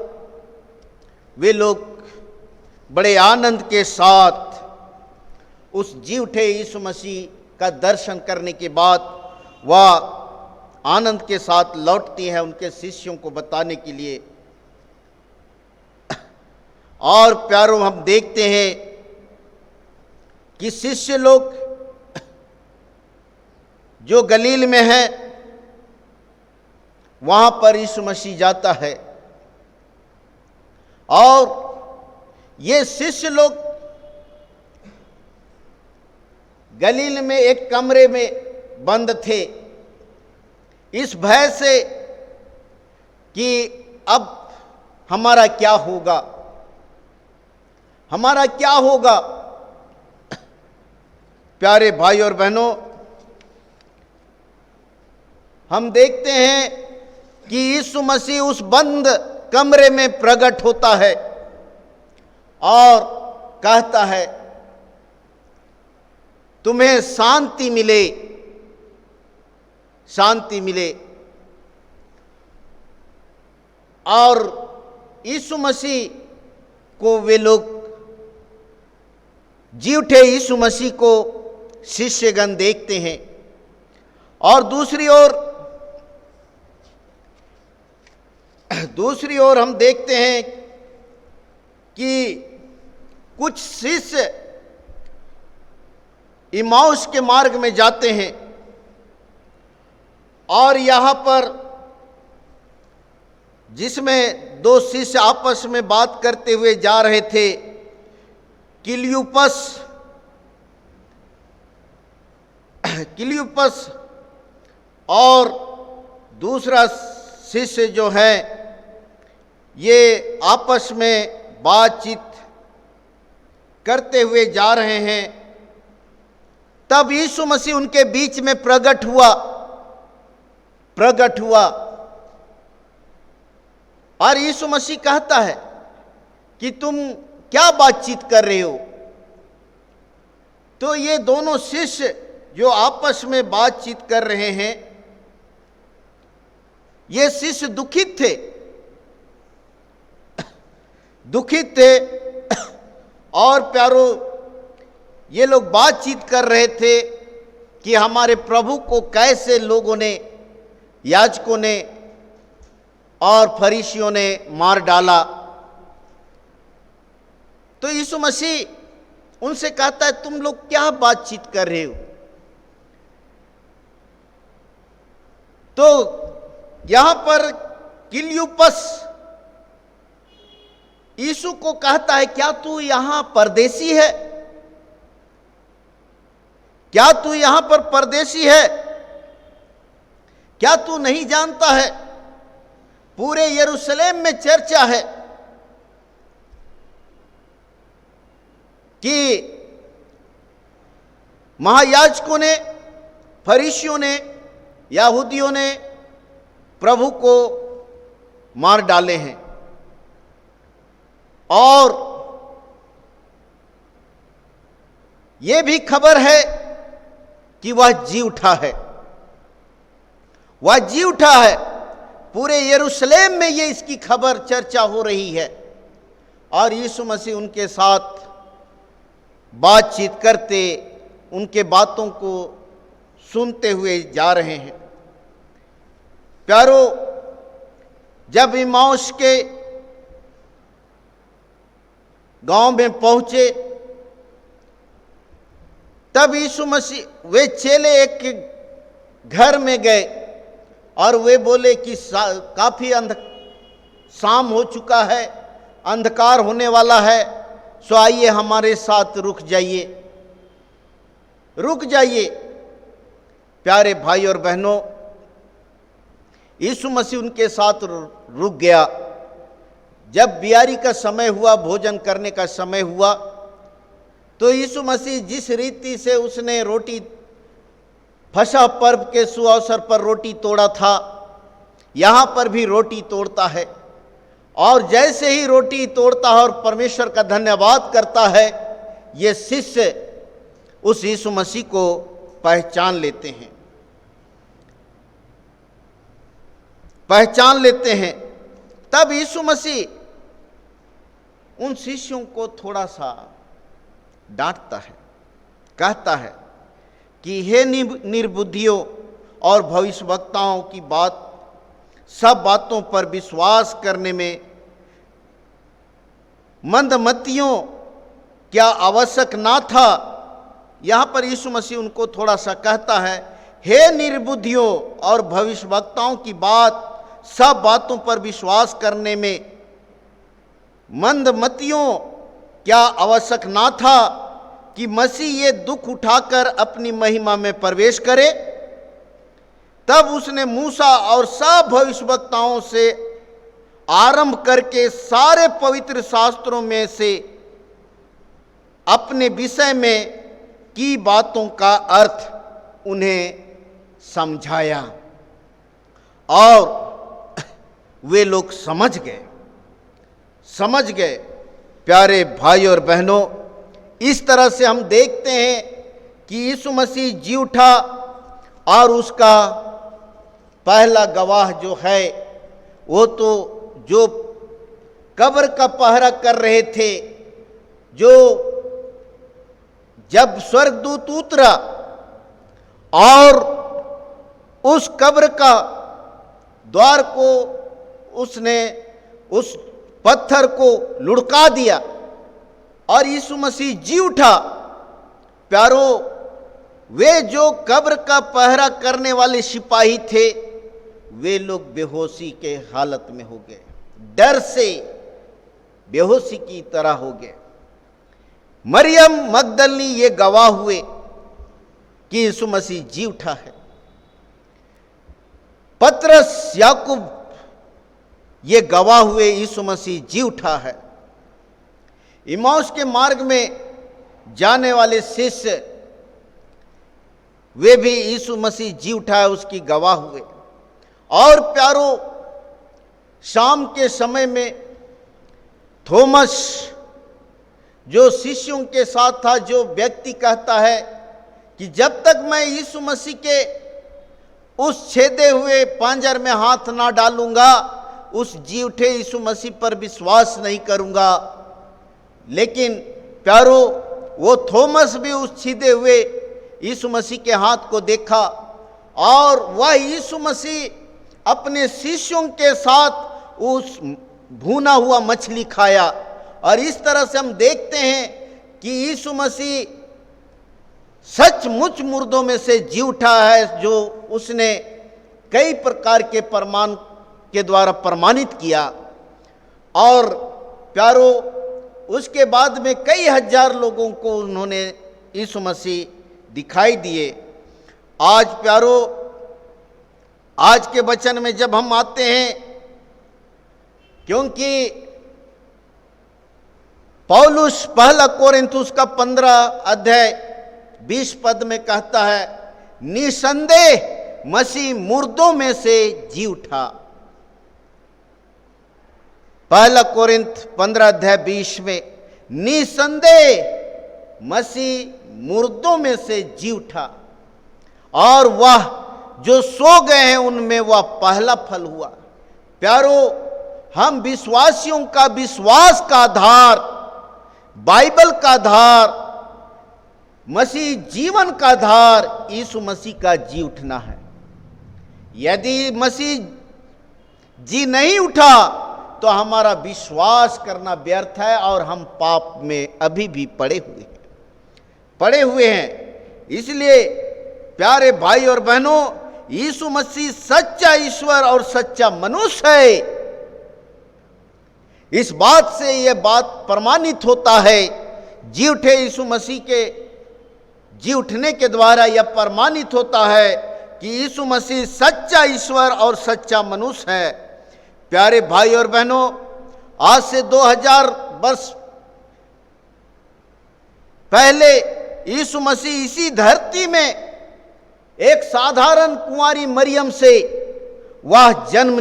वे लोग बड़े आनंद के साथ उस जी उठे यीशु मसीह का दर्शन करने के बाद वह आनंद के साथ लौटती हैं उनके शिष्यों को बताने के लिए। और प्यारो, हम देखते हैं कि शिष्य लोग जो गलील में हैं वहां पर यीशु मसीह जाता है और ये शिष्य लोग गलील में एक कमरे में बंद थे, इस भय से कि अब हमारा क्या होगा। प्यारे भाई और बहनों, हम देखते हैं कि यीशु मसीह उस बंद कमरे में प्रकट होता है और कहता है, तुम्हें शांति मिले। और यीशु मसीह को वे लोग, जी उठे यीशु मसीह को शिष्यगण देखते हैं। और दूसरी ओर हम देखते हैं कि कुछ शिष्य इमाउस के मार्ग में जाते हैं और यहाँ पर जिसमें दो शिष्य आपस में बात करते हुए जा रहे थे। क्लियुपस और दूसरा शिष्य जो है, ये आपस में बातचीत करते हुए जा रहे हैं। तब यीशु मसीह उनके बीच में प्रकट हुआ और यीशु मसीह कहता है कि तुम क्या बातचीत कर रहे हो। तो ये दोनों शिष्य जो आपस में बातचीत कर रहे हैं, ये शिष्य दुखित थे और प्यारो, ये लोग बातचीत कर रहे थे कि हमारे प्रभु को कैसे लोगों ने, याजकों ने और फरीसियों ने मार डाला। तो यीशु मसीह उनसे कहता है, तुम लोग क्या बातचीत कर रहे हो। तो यहां पर क्लियुपस यीशु को कहता है, क्या तू यहां परदेसी है? क्या तू यहां पर परदेसी है? क्या तू नहीं जानता है, पूरे यरूशलेम में चर्चा है कि महायाजकों ने, फरीसियों ने, यहूदियों ने प्रभु को मार डाले हैं और यह भी खबर है कि वह जी उठा है। वह जी उठा है। पूरे यरूशलेम में ये इसकी खबर चर्चा हो रही है और यीशु मसीह उनके साथ बातचीत करते, उनके बातों को सुनते हुए जा रहे हैं। प्यारो, जब इम्माउस के गांव में पहुंचे, तब यीशु मसीह, वे चेले एक घर में गए और वे बोले कि काफी शाम हो चुका है, अंधकार होने वाला है, सो आइए हमारे साथ रुक जाइए। प्यारे भाई और बहनों, यीशु मसीह उनके साथ रुक गया। जब बियारी का समय हुआ, भोजन करने का समय हुआ, तो यीशु मसीह जिस रीति से उसने रोटी, फसह पर्व के सुअवसर पर रोटी तोड़ा था, यहाँ पर भी रोटी तोड़ता है और जैसे ही रोटी तोड़ता है और परमेश्वर का धन्यवाद करता है, ये शिष्य उस यीशु मसीह को पहचान लेते हैं। तब यीशु मसीह उन शिष्यों को थोड़ा सा डांटता है, कहता है कि हे निर्बुद्धियों और भविष्यवक्ताओं की सब बातों पर विश्वास करने में मंदमतियों क्या आवश्यक ना था। यहां पर यीशु मसीह उनको थोड़ा सा कहता है, हे निर्बुद्धियों और भविष्यवक्ताओं की सब बातों पर विश्वास करने में मंदमतियों क्या आवश्यक ना था कि मसीह ये दुख उठाकर अपनी महिमा में प्रवेश करे। तब उसने मूसा और सब भविष्यवक्ताओं से आरंभ करके सारे पवित्र शास्त्रों में से अपने विषय में की बातों का अर्थ उन्हें समझाया और वे लोग समझ गए। प्यारे भाई और बहनों, इस तरह से हम देखते हैं कि यीशु मसीह जी उठा और उसका पहला गवाह जो है, वो तो जो कब्र का पहरा कर रहे थे, जो जब स्वर्गदूत उतरा और उस कब्र का द्वार को उसने उस पत्थर को लुढ़का दिया और यीशु मसीह जी उठा। प्यारो, वे जो कब्र का पहरा करने वाले सिपाही थे, वे लोग बेहोशी के हालत में हो गए, डर से बेहोशी की तरह हो गए। मरियम मगदलनी ये गवाह हुए कि यीशु मसीह जी उठा है। पतरस, याकूब ये गवाह हुए यीशु मसीह जी उठा है। इमाउस के मार्ग में जाने वाले शिष्य वे भी यीशु मसीह जी उठा है उसकी गवाह हुए। और प्यारो, शाम के समय में थोमस जो शिष्यों के साथ था, जो व्यक्ति कहता है कि जब तक मैं यीशु मसीह के उस छेदे हुए पांजर में हाथ ना डालूंगा, उस जी उठे यीशु मसीह पर विश्वास नहीं करूंगा। लेकिन प्यारो, वो थोमस भी उस छेदे हुए यीशु मसीह के हाथ को देखा और वह यीशु मसीह अपने शिष्यों के साथ उस भुना हुआ मछली खाया। और इस तरह से हम देखते हैं कि यीशु मसीह सचमुच मुर्दों में से जी उठा है, जो उसने कई प्रकार के प्रमाण के द्वारा प्रमाणित किया। और प्यारो, उसके बाद में कई हजार लोगों को उन्होंने यीशु मसीह दिखाई दिए। आज प्यारो, आज के वचन में जब हम आते हैं, क्योंकि पौलुस पहला कोरिन्थुस का 15 अध्याय 20 पद में कहता है, निसंदेह मसीह मुर्दों में से जी उठा। पहला कोरिन्थ 15 अध्याय 20 में निसंदेह मसीह मुर्दों में से जी उठा और वह जो सो गए हैं उनमें वह पहला फल हुआ। प्यारो, हम विश्वासियों का विश्वास का आधार, बाइबल का आधार, मसीह जीवन का आधार यीशु मसीह का जी उठना है। यदि मसीह जी नहीं उठा तो हमारा विश्वास करना व्यर्थ है और हम पाप में अभी भी पड़े हुए हैं। इसलिए प्यारे भाई और बहनों, यीशु मसीह सच्चा ईश्वर और सच्चा मनुष्य है। इस बात से यह बात प्रमाणित होता है। जी उठे यीशु मसीह के जी उठने के द्वारा यह प्रमाणित होता है कि यीशु मसीह सच्चा ईश्वर और सच्चा मनुष्य है। प्यारे भाई और बहनों, आज से 2000 वर्ष पहले यीशु मसीह इसी धरती में एक साधारण कुंवारी मरियम से वह जन्म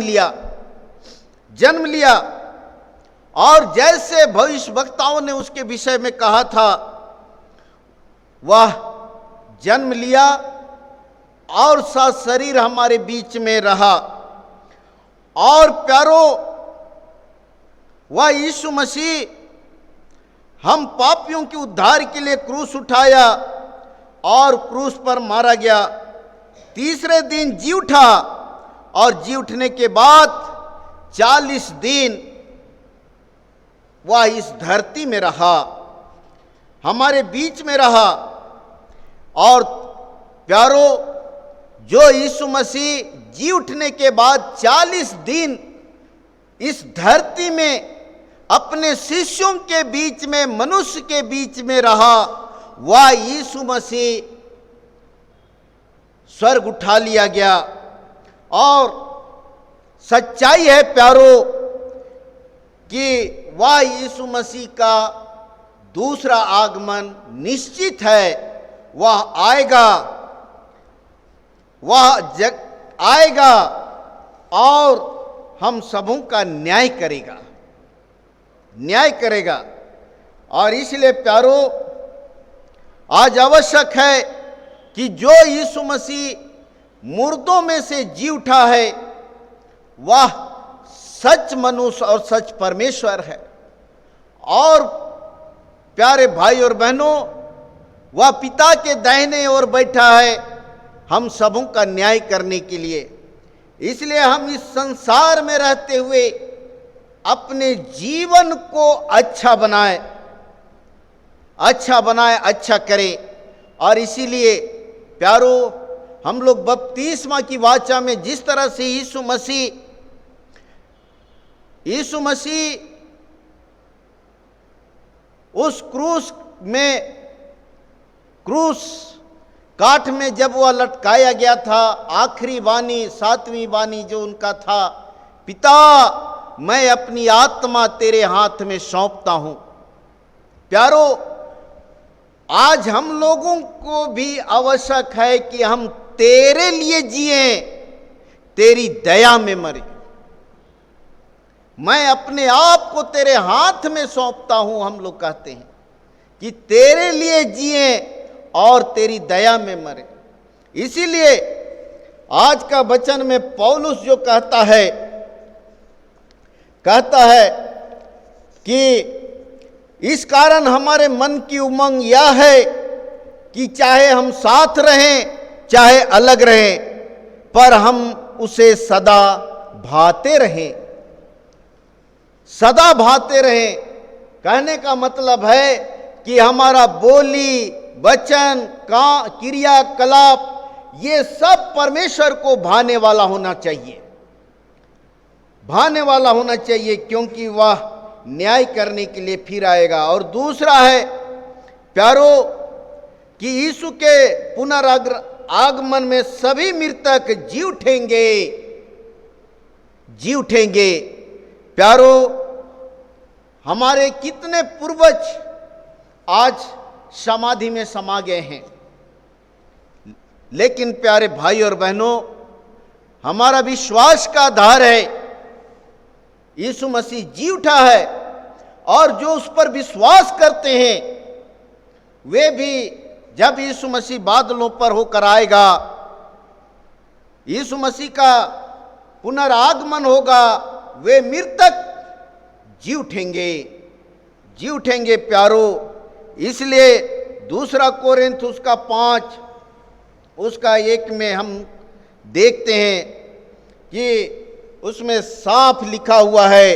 लिया और जैसे भविष्यवक्ताओं ने उसके विषय में कहा था, वह जन्म लिया और शरीर हमारे बीच में रहा। और प्यारो, वह यीशु मसीह हम पापियों के उद्धार के लिए क्रूस उठाया और क्रूस पर मारा गया। तीसरे दिन जी उठा और जी उठने के बाद 40 दिन वह इस धरती में रहा, हमारे बीच में रहा। और प्यारो, जो यीशु मसीह जी उठने के बाद 40 दिन इस धरती में अपने शिष्यों के बीच में, मनुष्य के बीच में रहा, वह यीशु मसीह स्वर्ग उठा लिया गया। और सच्चाई है प्यारो कि वह यीशु मसीह का दूसरा आगमन निश्चित है। वह आएगा, आएगा और हम सबों का न्याय करेगा। और इसलिए प्यारो, आज आवश्यक है कि जो यीशु मसीह मुर्दों में से जी उठा है, वह सच मनुष्य और सच परमेश्वर है। और प्यारे भाई और बहनों, वह पिता के दाहिने ओर बैठा है हम सबों का न्याय करने के लिए। इसलिए हम इस संसार में रहते हुए अपने जीवन को अच्छा बनाए, अच्छा करें। और इसीलिए प्यारो, हम लोग बपतिस्मा की वाचा में जिस तरह से यीशु मसीह उस क्रूस काठ में जब वह लटकाया गया था, आखिरी वाणी, 7वीं वाणी जो उनका था, पिता मैं अपनी आत्मा तेरे हाथ में सौंपता हूं। प्यारो, आज हम लोगों को भी आवश्यक है कि हम तेरे लिए जिए, तेरी दया में मरे। मैं अपने आप को तेरे हाथ में सौंपता हूं, हम लोग कहते हैं कि तेरे लिए जिए और तेरी दया में मरे। इसीलिए आज का वचन में पौलुस जो कहता है कि इस कारण हमारे मन की उमंग यह है कि चाहे हम साथ रहें चाहे अलग रहें, पर हम उसे सदा भाते रहें। सदा भाते रहें कहने का मतलब है कि हमारा बोली, वचन, क्रियाकलाप ये सब परमेश्वर को भाने वाला होना चाहिए, भाने वाला होना चाहिए, क्योंकि वह न्याय करने के लिए फिर आएगा। और दूसरा है प्यारो कि यीशु के पुनरागमन में सभी मृतक जी उठेंगे। प्यारो, हमारे कितने पूर्वज आज समाधि में समा गए हैं, लेकिन प्यारे भाई और बहनों, हमारा विश्वास का आधार है यीशु मसीह जी उठा है, और जो उस पर विश्वास करते हैं वे भी जब यीशु मसीह बादलों पर होकर आएगा, यीशु मसीह का पुनरागमन होगा, वे मृतक जी उठेंगे प्यारो। इसलिए 2 कोरिन्थ उसका 5 उसका 1 में हम देखते हैं कि उसमें साफ लिखा हुआ है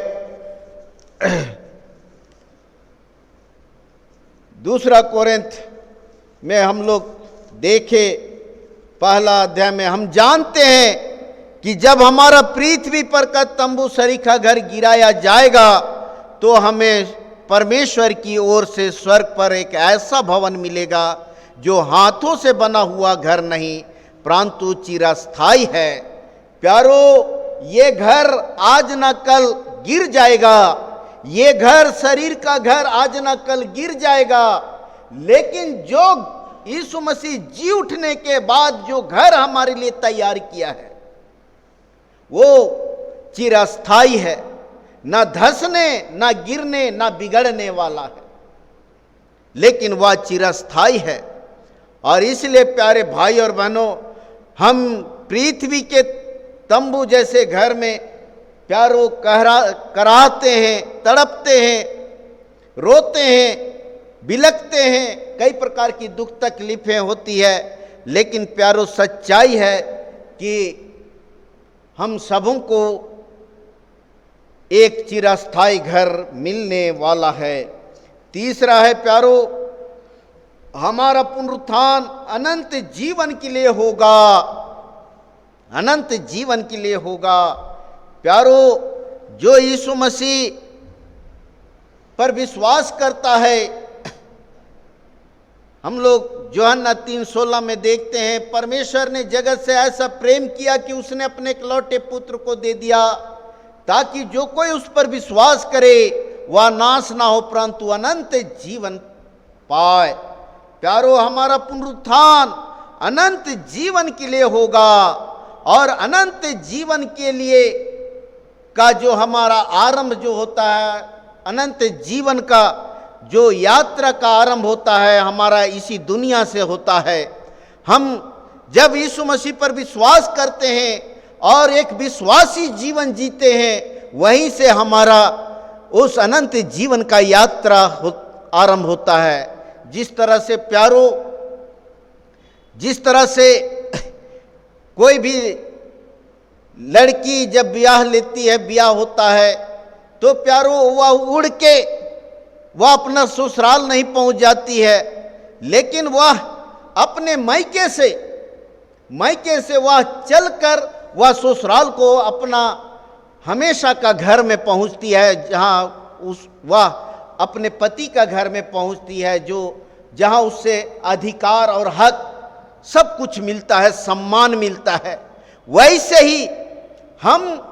2 कोरिन्थ में हम लोग देखे 1 अध्याय में, हम जानते हैं कि जब हमारा पृथ्वी पर का तंबू सरीखा घर गिराया जाएगा तो हमें परमेश्वर की ओर से स्वर्ग पर एक ऐसा भवन मिलेगा जो हाथों से बना हुआ घर नहीं परंतु चिरस्थायी है। प्यारो, ये घर आज न कल गिर जाएगा, ये घर शरीर का घर आज न कल गिर जाएगा, लेकिन जो यीशु मसीह जी उठने के बाद जो घर हमारे लिए तैयार किया है वो चिरस्थायी है, ना धंसने, ना गिरने, ना बिगड़ने वाला है, लेकिन वह चिरस्थायी है। और इसलिए प्यारे भाई और बहनों, हम पृथ्वी के तंबू जैसे घर में प्यारो कराहते हैं, तड़पते हैं, रोते हैं, बिलखते हैं, कई प्रकार की दुख तकलीफें होती है, लेकिन प्यारो सच्चाई है कि हम सबों को एक चिरस्थायी घर मिलने वाला है। तीसरा है प्यारो, हमारा पुनरुत्थान अनंत जीवन के लिए होगा, अनंत जीवन के लिए होगा। प्यारो, जो यीशु मसीह पर विश्वास करता है, हम लोग यूहन्ना 3:16 में देखते हैं, परमेश्वर ने जगत से ऐसा प्रेम किया कि उसने अपने इकलौते पुत्र को दे दिया ताकि जो कोई उस पर विश्वास करे वह नाश ना हो परंतु अनंत जीवन पाए। प्यारो, हमारा पुनरुत्थान अनंत जीवन के लिए होगा, और अनंत जीवन के लिए का जो हमारा आरंभ जो होता है, अनंत जीवन का जो यात्रा का आरंभ होता है हमारा इसी दुनिया से होता है। हम जब यीशु मसीह पर विश्वास करते हैं और एक विश्वासी जीवन जीते हैं, वहीं से हमारा उस अनंत जीवन का यात्रा आरंभ होता है। जिस तरह से प्यारो, जिस तरह से कोई भी लड़की जब ब्याह लेती है, ब्याह होता है, तो प्यारो वह उड़ के वह अपना ससुराल नहीं पहुंच जाती है, लेकिन वह अपने मायके से मायके से वह चलकर वह ससुराल को अपना हमेशा का घर में पहुंचती है, जहां वह अपने पति का घर में पहुंचती है, जहां उससे अधिकार और हक सब कुछ मिलता है, सम्मान मिलता है। वैसे ही हम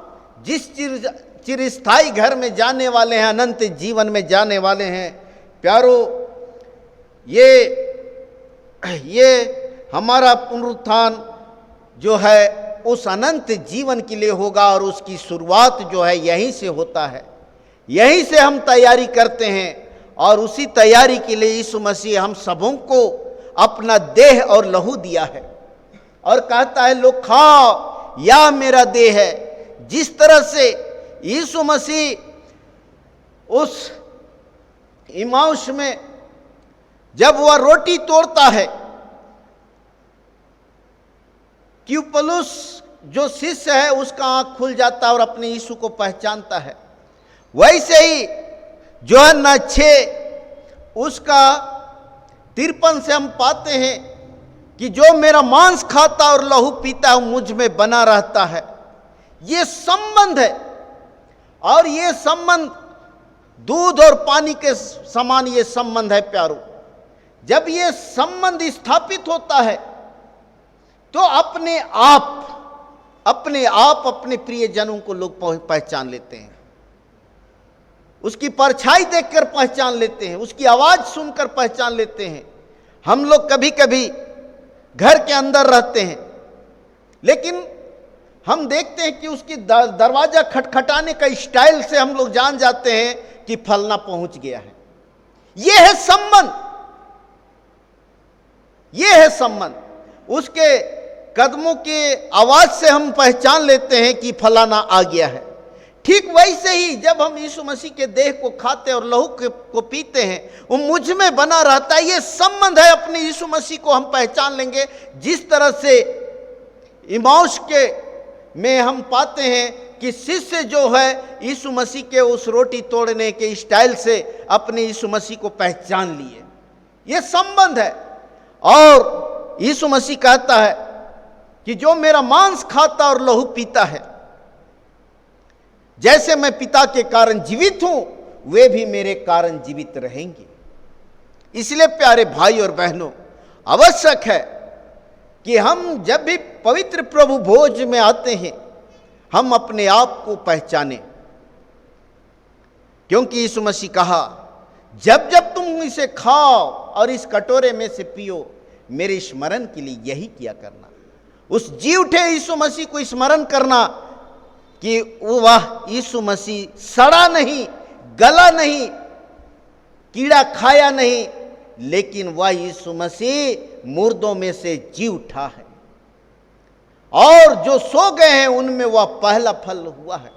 जिस चिरस्थायी घर में जाने वाले हैं, अनंत जीवन में जाने वाले हैं, प्यारो, ये हमारा पुनरुत्थान जो है उस अनंत जीवन के लिए होगा, और उसकी शुरुआत जो है यहीं से होता है, यहीं से हम तैयारी करते हैं। और उसी तैयारी के लिए यीशु मसीह हम सबों को अपना देह और लहू दिया है, और कहता है लोग खाओ, या मेरा देह है। जिस तरह से यीशु मसीह उस इमाउस में जब वह रोटी तोड़ता है, क्यूपलुस जो शिष्य है उसका आंख खुल जाता है और अपने यीशु को पहचानता है। वैसे ही यूहन्ना 6 उसका 53 से हम पाते हैं कि जो मेरा मांस खाता और लहू पीता है मुझ में बना रहता है। ये संबंध है, और ये संबंध दूध और पानी के समान ये संबंध है प्यारो। जब ये संबंध स्थापित होता है तो अपने आप अपने प्रियजनों को लोग पहचान लेते हैं, उसकी परछाई देखकर पहचान लेते हैं, उसकी आवाज सुनकर पहचान लेते हैं। हम लोग कभी कभी घर के अंदर रहते हैं, लेकिन हम देखते हैं कि उसकी दरवाजा खटखटाने का स्टाइल से हम लोग जान जाते हैं कि फलना पहुंच गया है। यह है संबंध, यह है संबंध। उसके कदमों के आवाज से हम पहचान लेते हैं कि फलाना आ गया है। ठीक वैसे ही जब हम यीशु मसीह के देह को खाते और लहू को पीते हैं, वो मुझ में बना रहता है। ये संबंध है, अपने यीशु मसीह को हम पहचान लेंगे। जिस तरह से इमाउस के में हम पाते हैं कि शिष्य जो है यीशु मसीह के उस रोटी तोड़ने के स्टाइल से अपने यीशु मसीह को पहचान लिए, ये संबंध है। और यीशु मसीह कहता है कि जो मेरा मांस खाता और लहू पीता है, जैसे मैं पिता के कारण जीवित हूं, वे भी मेरे कारण जीवित रहेंगे। इसलिए प्यारे भाई और बहनों, आवश्यक है कि हम जब भी पवित्र प्रभु भोज में आते हैं, हम अपने आप को पहचानें, क्योंकि यीशु मसीह कहा, जब जब तुम इसे खाओ और इस कटोरे में से पियो, मेरे स्मरण के लिए यही किया करना। उस जी उठे यीशु मसीह को स्मरण करना कि वह यीशु मसीह सड़ा नहीं, गला नहीं, कीड़ा खाया नहीं, लेकिन वह यीशु मसीह मुर्दों में से जी उठा है, और जो सो गए हैं उनमें वह पहला फल हुआ है।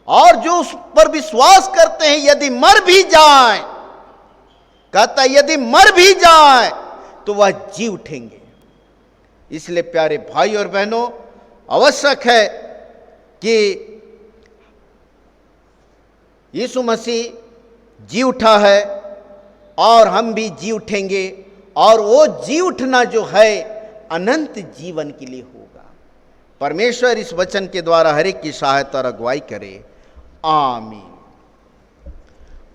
और जो उस पर विश्वास करते हैं, यदि मर भी जाए, कहता है यदि मर भी जाए तो वह जी उठेंगे। इसलिए प्यारे भाई और बहनों, आवश्यक है कि यीशु मसीह जी उठा है और हम भी जी उठेंगे, और वो जी उठना जो है अनंत जीवन के लिए होगा। परमेश्वर इस वचन के द्वारा हर एक की सहायता और अगुवाई करे। आमीन।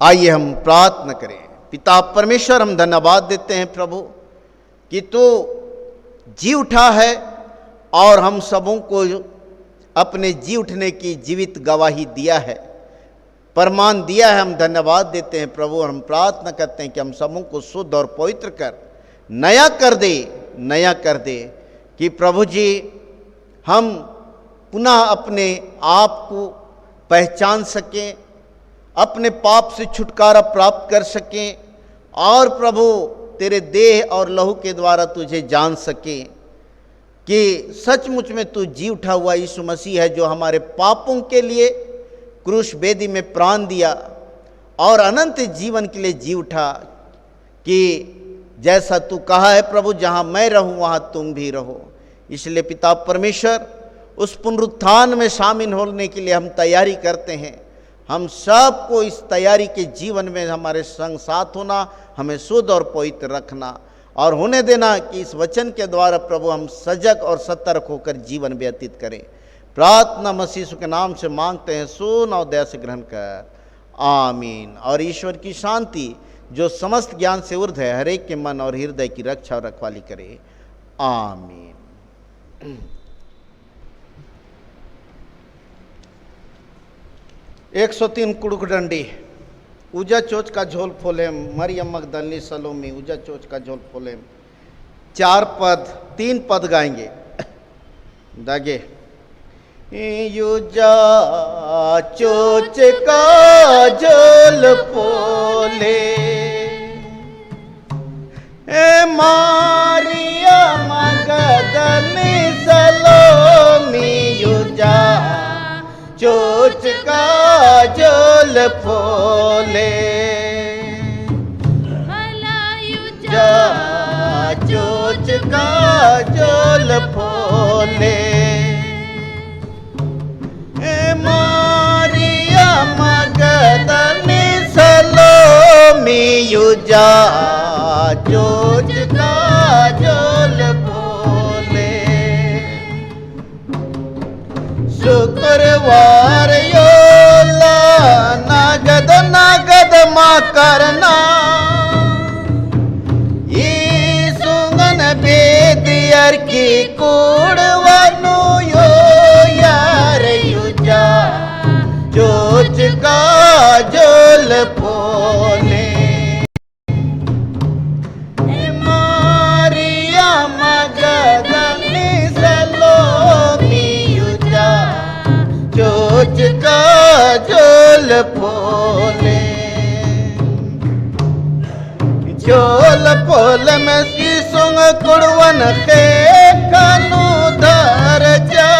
आइए हम प्रार्थना करें। पिता परमेश्वर, हम धन्यवाद देते हैं प्रभु कि तू जी उठा है और हम सबों को अपने जी उठने की जीवित गवाही दिया है, प्रमाण दिया है। हम धन्यवाद देते हैं प्रभु, और हम प्रार्थना करते हैं कि हम सबों को शुद्ध और पवित्र कर नया कर दे कि प्रभु जी हम पुनः अपने आप को पहचान सकें, अपने पाप से छुटकारा प्राप्त कर सकें, और प्रभु तेरे देह और लहू के द्वारा तुझे जान सकें कि सचमुच में तू जी उठा हुआ यीशु मसीह है, जो हमारे पापों के लिए क्रूस वेदी में प्राण दिया और अनंत जीवन के लिए जी उठा, कि जैसा तू कहा है प्रभु, जहाँ मैं रहूँ वहाँ तुम भी रहो। इसलिए पिता परमेश्वर, उस पुनरुत्थान में शामिल होने के लिए हम तैयारी करते हैं। हम सबको इस तैयारी के जीवन में हमारे संग साथ होना, हमें शुद्ध और पवित्र रखना, और होने देना कि इस वचन के द्वारा प्रभु हम सजग और सतर्क होकर जीवन व्यतीत करें। प्रार्थना मसीह यीशु के नाम से मांगते हैं, सुन और दया से ग्रहण कर, आमीन। और ईश्वर की शांति जो समस्त ज्ञान से ऊर्ध्व है, हर एक के मन और हृदय की रक्षा और रखवाली करे, आमीन। 103 कुड़कुडंडी। ऊजा चोच का झोल फोले, मरियम मगदलनी सलोमी ऊजा चोच का झोल फोले। 4 पद 3 पद गाएंगे। दागे यूजा चोच का झोल फोले, ए मारिया मगदलनी सलोमी यूजा चोच का झोल फोले, यूजा चोच का झोल फोले, ए मारिया मगदलनी सलोमी यूजा चोच का झोल फोले। शुक्रवार योला नगद नगद माँ करना, ये सुंगन बेदियर की कुड़वनु यो यार यूजा चोच का झोल फोले, मारिया मगदलनी सलोमी यूजा चोच का झोल फोले। झोल फोल में सीसुंग कुड़वन के कानू धर जा,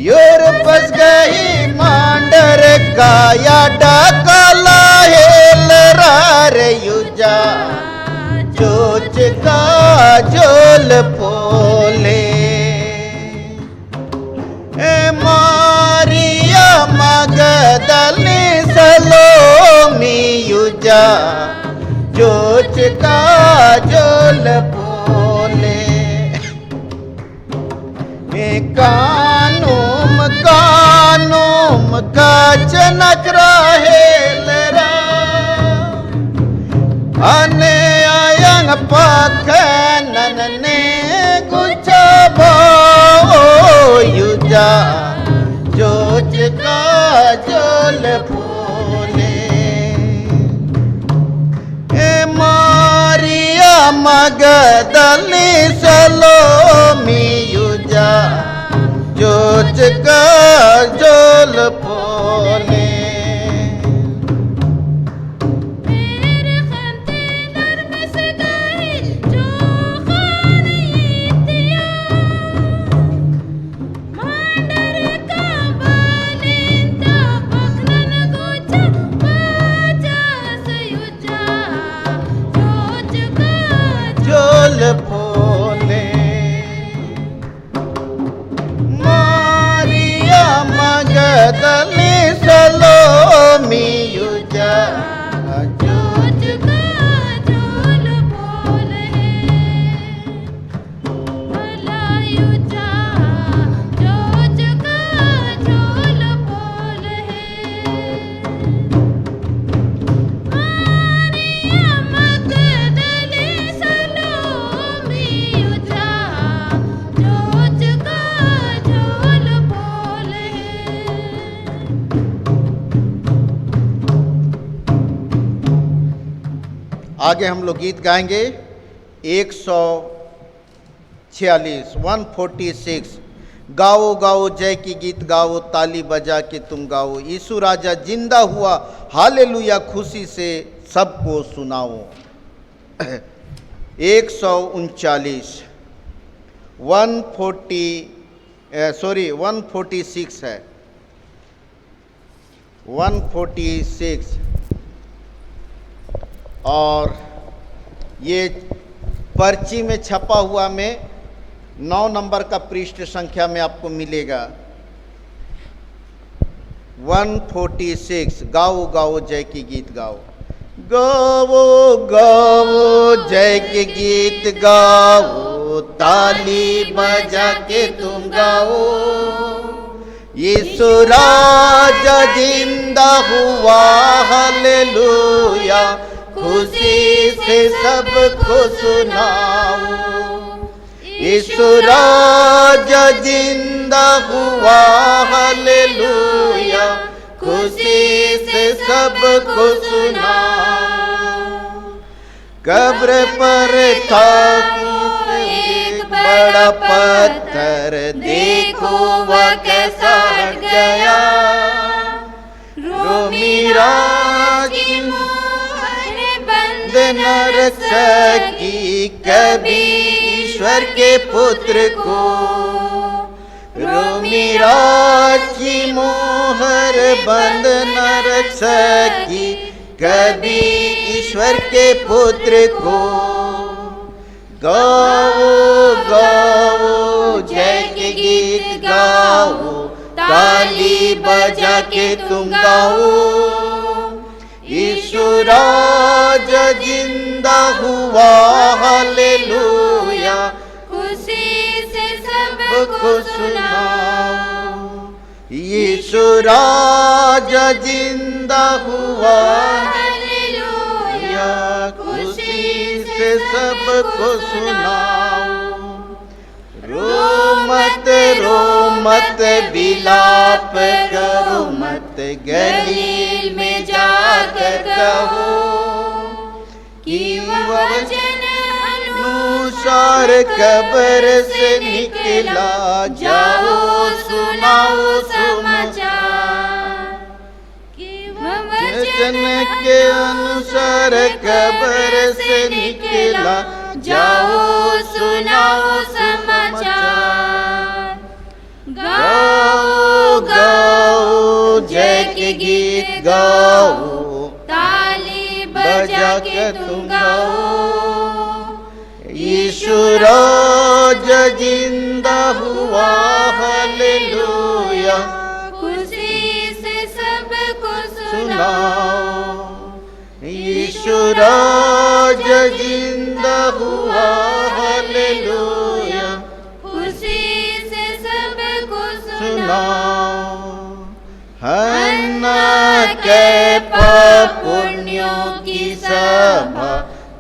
योर बस गई मांडर का या डाकला हेल रार यूजा चोच का झोल फोले, ए मारिया मगदलनी सलोमी यूजा चोच का झोल फोले। कानूम कानूम का चनक रहेल रा, अने आयंग पाख ननने गुच्छा भाओ यूजा चोच का झोल फोले, ए मारिया मगदलनी सलोमी यूजा चोच का झोल फोले। झोल फोले, मारिया मगदलनी सलोमी यूजा चोच का झोल फोले, भला यूजा चोच का झोल फोले, मारिया मगदलनी सलोमी यूजा चोच का झोल फोले। आगे हम लोग गीत गाएंगे 146 146। गाओ गाओ जय की गीत गाओ, ताली बजा के तुम गाओ, यीशु राजा जिंदा हुआ, हालेलुया खुशी से सबको सुनाओ। 139 146 है, 146। और ये पर्ची में छपा हुआ में 9 नंबर का पृष्ठ संख्या में आपको मिलेगा। 146 गाओ गाओ जय की गीत गाओ। गाओ गाओ जय के गीत गाओ, ताली बजा के तुम गाओ। यीशु राजा जिंदा हुआ, हालेलुया, खुशी से सबको सुनाओ। यीशु राजा जिंदा हुआ, हालेलुया, खुशी से सबको सुनाओ। कब्र पर था एक बड़ा पत्थर, देखो वह कैसा हट गया। रोमी राज की मोहर बंद न रख सकी कभी ईश्वर के पुत्र को। रोमी राज की मोहर बंद न रख सकी कभी ईश्वर के पुत्र को। गाओ गाओ जय के गीत गाओ, ताली बजा के तुम गाओ। यीशु राजा जिंदा हुआ, हालेलुया, खुशी से सबको सुनाओ। यीशु राजा जिंदा हुआ, हालेलुया, खुशी से सबको सुनाओ। रो मत विलाप करो मत, गलील में जाकर कहो कि वचन अनुसार कब्र से निकला। जाओ सुनाओ समाचार, वचन के अनुसार कब्र से निकला। जाओ सुनाओ समाचार। गाओ गाओ जय के गीत गाओ, ताली बजा के तुम गाओ। यीशु राजा जिंदा हुआ, हालेलुया, खुशी से सबको सुनाओ। यीशु राजा जिंदा हुआ, हालेलुया, खुशी से सबको सुनाओ। हन्ना के पुण्यों की सभा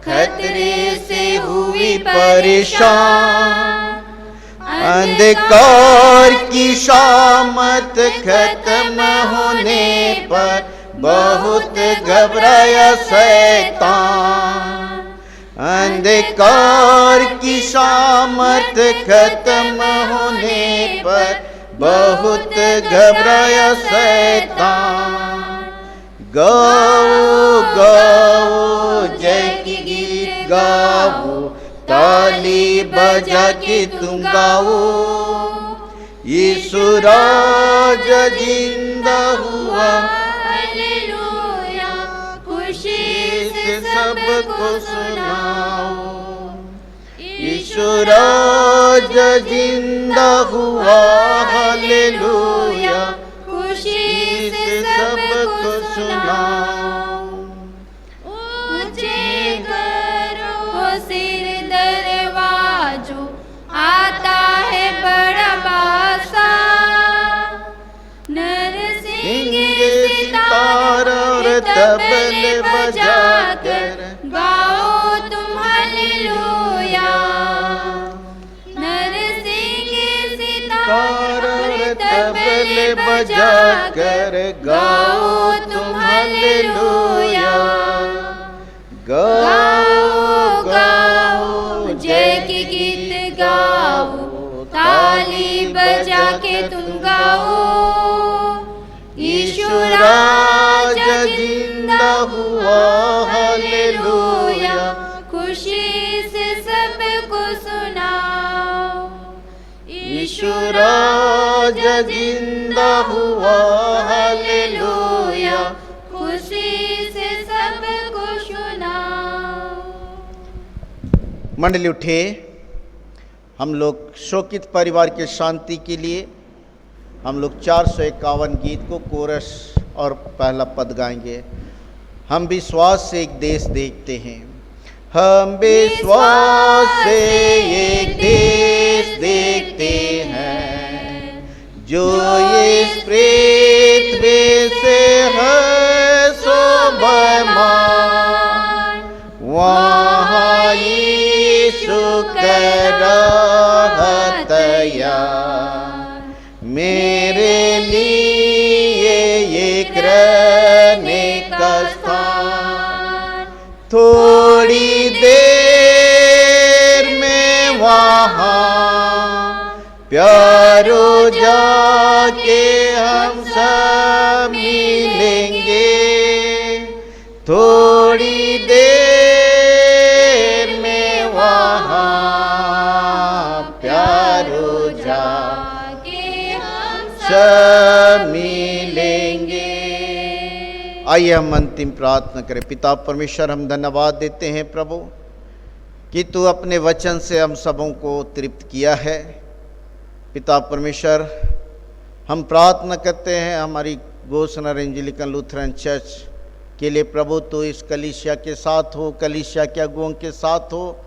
खतरे से हुई परेशान। अंधकार की शामत खत्म होने पर बहुत घबराया शैतान। अंधकार की शामत खत्म होने पर बहुत घबराया शैतान। गाओ गाओ जय के गीत गाओ, ताली बजा के तुम गाओ। यीशु राजा जिंदा हुआ, हालेलुया, खुशी से सबको सुनाओ। यीशु राजा जिंदा हुआ, हालेलुया, खुशी से सबको सुनाओ। ऊंचे करो सिर दरवाजों, आता है बड़ा बासा। नरसिंह सितार और तबले बजाकर गाओ तुम हालेलुया। नरसिंह सितार और तबले बजाकर गाओ तुम हालेलुया। गाओ गाओ जय के गीत गाओ, ताली बजा के तुम गाओ। यीशु राजा जिंदा हुआ, हालेलुया, खुशी से सबको सुनाओ। यीशु राजा जिंदा हुआ, हालेलुया, खुशी से सबको सुनाओ। मंडली उठे, हम लोग शोकित परिवार के शांति के लिए हम लोग 451 गीत को कोरस और पहला पद गाएंगे। हम विश्वास से एक देश देखते हैं, हम विश्वास से एक देश देखते हैं, जो इस पृथ्वी से है शोभायमान। वहाँ यीशु कर रहत तैयार, मेरे लिए एक रहने का स्थान। थोड़ी देर में वहाँ प्यारो जाके हम सब मिलेंगे। थोड़ी देर में वहाँ प्यारो जाके हम सब मिलेंगे। आइए हम अंतिम प्रार्थना करें। पिता परमेश्वर, हम धन्यवाद देते हैं प्रभु कि तू अपने वचन से हम सबों को तृप्त किया है। पिता परमेश्वर, हम प्रार्थना करते हैं हमारी गोसनर एंजेलिकन लूथरन चर्च के लिए प्रभु, तो इस कलीसिया के साथ हो, कलीसिया के अगुओं के साथ हो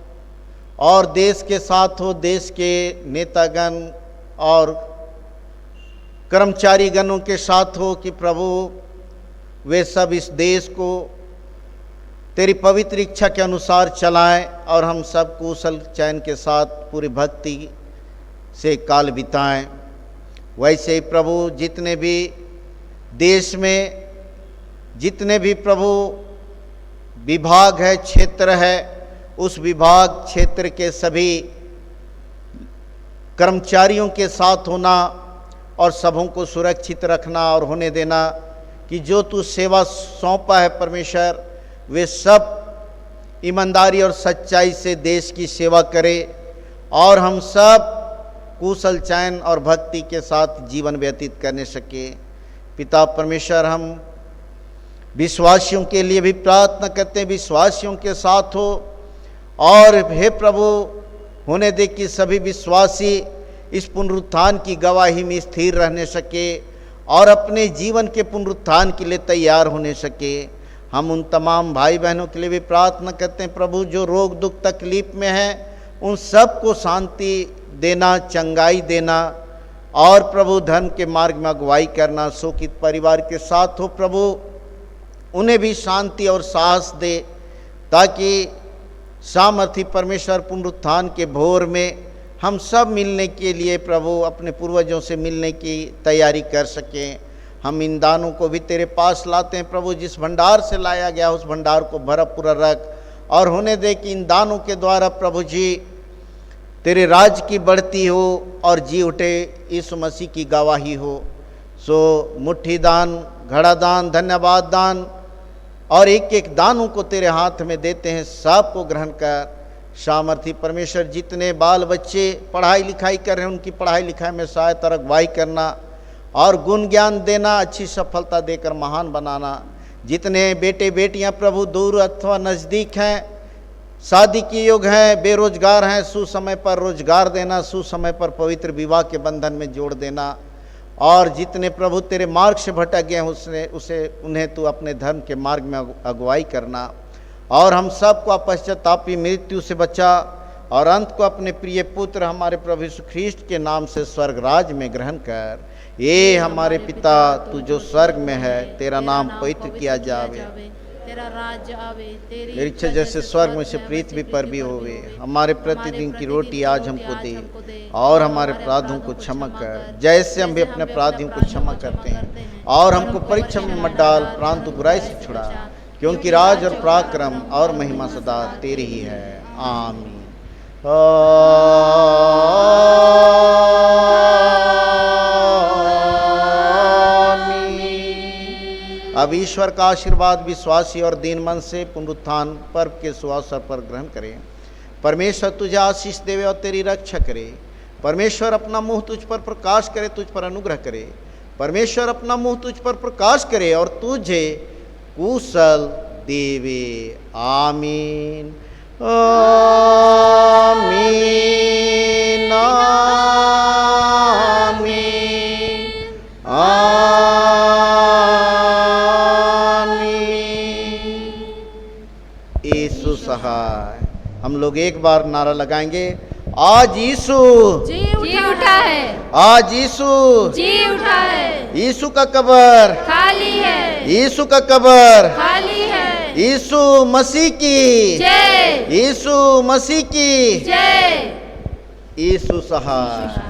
और देश के साथ हो, देश के नेतागण और कर्मचारी गणों के साथ हो कि प्रभु वे सब इस देश को तेरी पवित्र इच्छा के अनुसार चलाएं और हम सब कुशल चैन के साथ पूरी भक्ति से काल बिताएं। वैसे ही प्रभु जितने भी देश में जितने भी प्रभु विभाग है, क्षेत्र है, उस विभाग क्षेत्र के सभी कर्मचारियों के साथ होना और सबों को सुरक्षित रखना और होने देना कि जो तू सेवा सौंपा है परमेश्वर, वे सब ईमानदारी और सच्चाई से देश की सेवा करे और हम सब कुशल चैन और भक्ति के साथ जीवन व्यतीत करने सके। पिता परमेश्वर, हम विश्वासियों के लिए भी प्रार्थना करते हैं, विश्वासियों के साथ हो और हे प्रभु होने दे कि सभी विश्वासी इस पुनरुत्थान की गवाही में स्थिर रहने सके और अपने जीवन के पुनरुत्थान के लिए तैयार होने सके। हम उन तमाम भाई बहनों के लिए भी प्रार्थना करते हैं प्रभु, जो रोग दुख तकलीफ में हैं, उन सब को शांति देना, चंगाई देना और प्रभु धर्म के मार्ग में अगुवाई करना। शोकित परिवार के साथ हो प्रभु, उन्हें भी शांति और साहस दे ताकि सामर्थी परमेश्वर पुनरुत्थान के भोर में हम सब मिलने के लिए प्रभु अपने पूर्वजों से मिलने की तैयारी कर सकें। हम इन दानों को भी तेरे पास लाते हैं प्रभु, जिस भंडार से लाया गया उस भंडार को भरा पूरा रख और होने दे कि इन दानों के द्वारा प्रभु जी तेरे राज की बढ़ती हो और जी उठे यीशु मसीह की गवाही हो। सो मुट्ठी दान, घड़ा दान, धन्यवाद दान और एक एक दानों को तेरे हाथ में देते हैं, सब को ग्रहण कर। सामर्थी परमेश्वर, जितने बाल बच्चे पढ़ाई लिखाई कर रहे हैं उनकी पढ़ाई लिखाई में सहायता अगुवाई करना और गुण ज्ञान देना, अच्छी सफलता देकर महान बनाना। जितने बेटे बेटियां प्रभु दूर अथवा नज़दीक हैं, शादी के योग हैं, बेरोजगार हैं, सुसमय पर रोजगार देना, सुसमय पर पवित्र विवाह के बंधन में जोड़ देना और जितने प्रभु तेरे मार्ग से भटक गए हैं उन्हें तू अपने धर्म के मार्ग में अगुवाई करना और हम सबको पश्चातापी मृत्यु से बचा और अंत को अपने प्रिय पुत्र हमारे प्रभु यीशु ख्रीष्ट के नाम से स्वर्ग राज में ग्रहण कर। ये हमारे पिता तू जो स्वर्ग में है, तेरा नाम पवित्र किया जावे, तेरा राज्य आवे, तेरी इच्छा जैसे स्वर्ग में से पृथ्वी पर भी होवे। हमारे प्रतिदिन की रोटी आज हमको दे और हमारे अपराधों को क्षमा कर जैसे हम भी अपने अपराधियों को क्षमा करते हैं और हमको परीक्षा में मत डाल परंतु बुराई से छुड़ा, क्योंकि राज और पराक्रम और महिमा सदा तेरी ही है। आमीन। अब ईश्वर का आशीर्वाद विश्वासी और दीन मन से पुनरुत्थान पर्व के सुअवसर पर ग्रहण करें। परमेश्वर तुझे आशीष देवे और तेरी रक्षा करे। परमेश्वर अपना मुंह तुझ पर प्रकाश करे, तुझ पर अनुग्रह करे। परमेश्वर अपना मुंह तुझ पर प्रकाश करे और तुझे कुशल देवे। आमीन आमीन आमीन आमीन। एक बार नारा लगाएंगे, आज यीशु जी उठा है, आज यीशु जी उठा है, यीशु का कब्र खाली है, यीशु का कब्र खाली है, यीशु मसीह की, जय यीशु मसीह की, जय यीशु सहाय।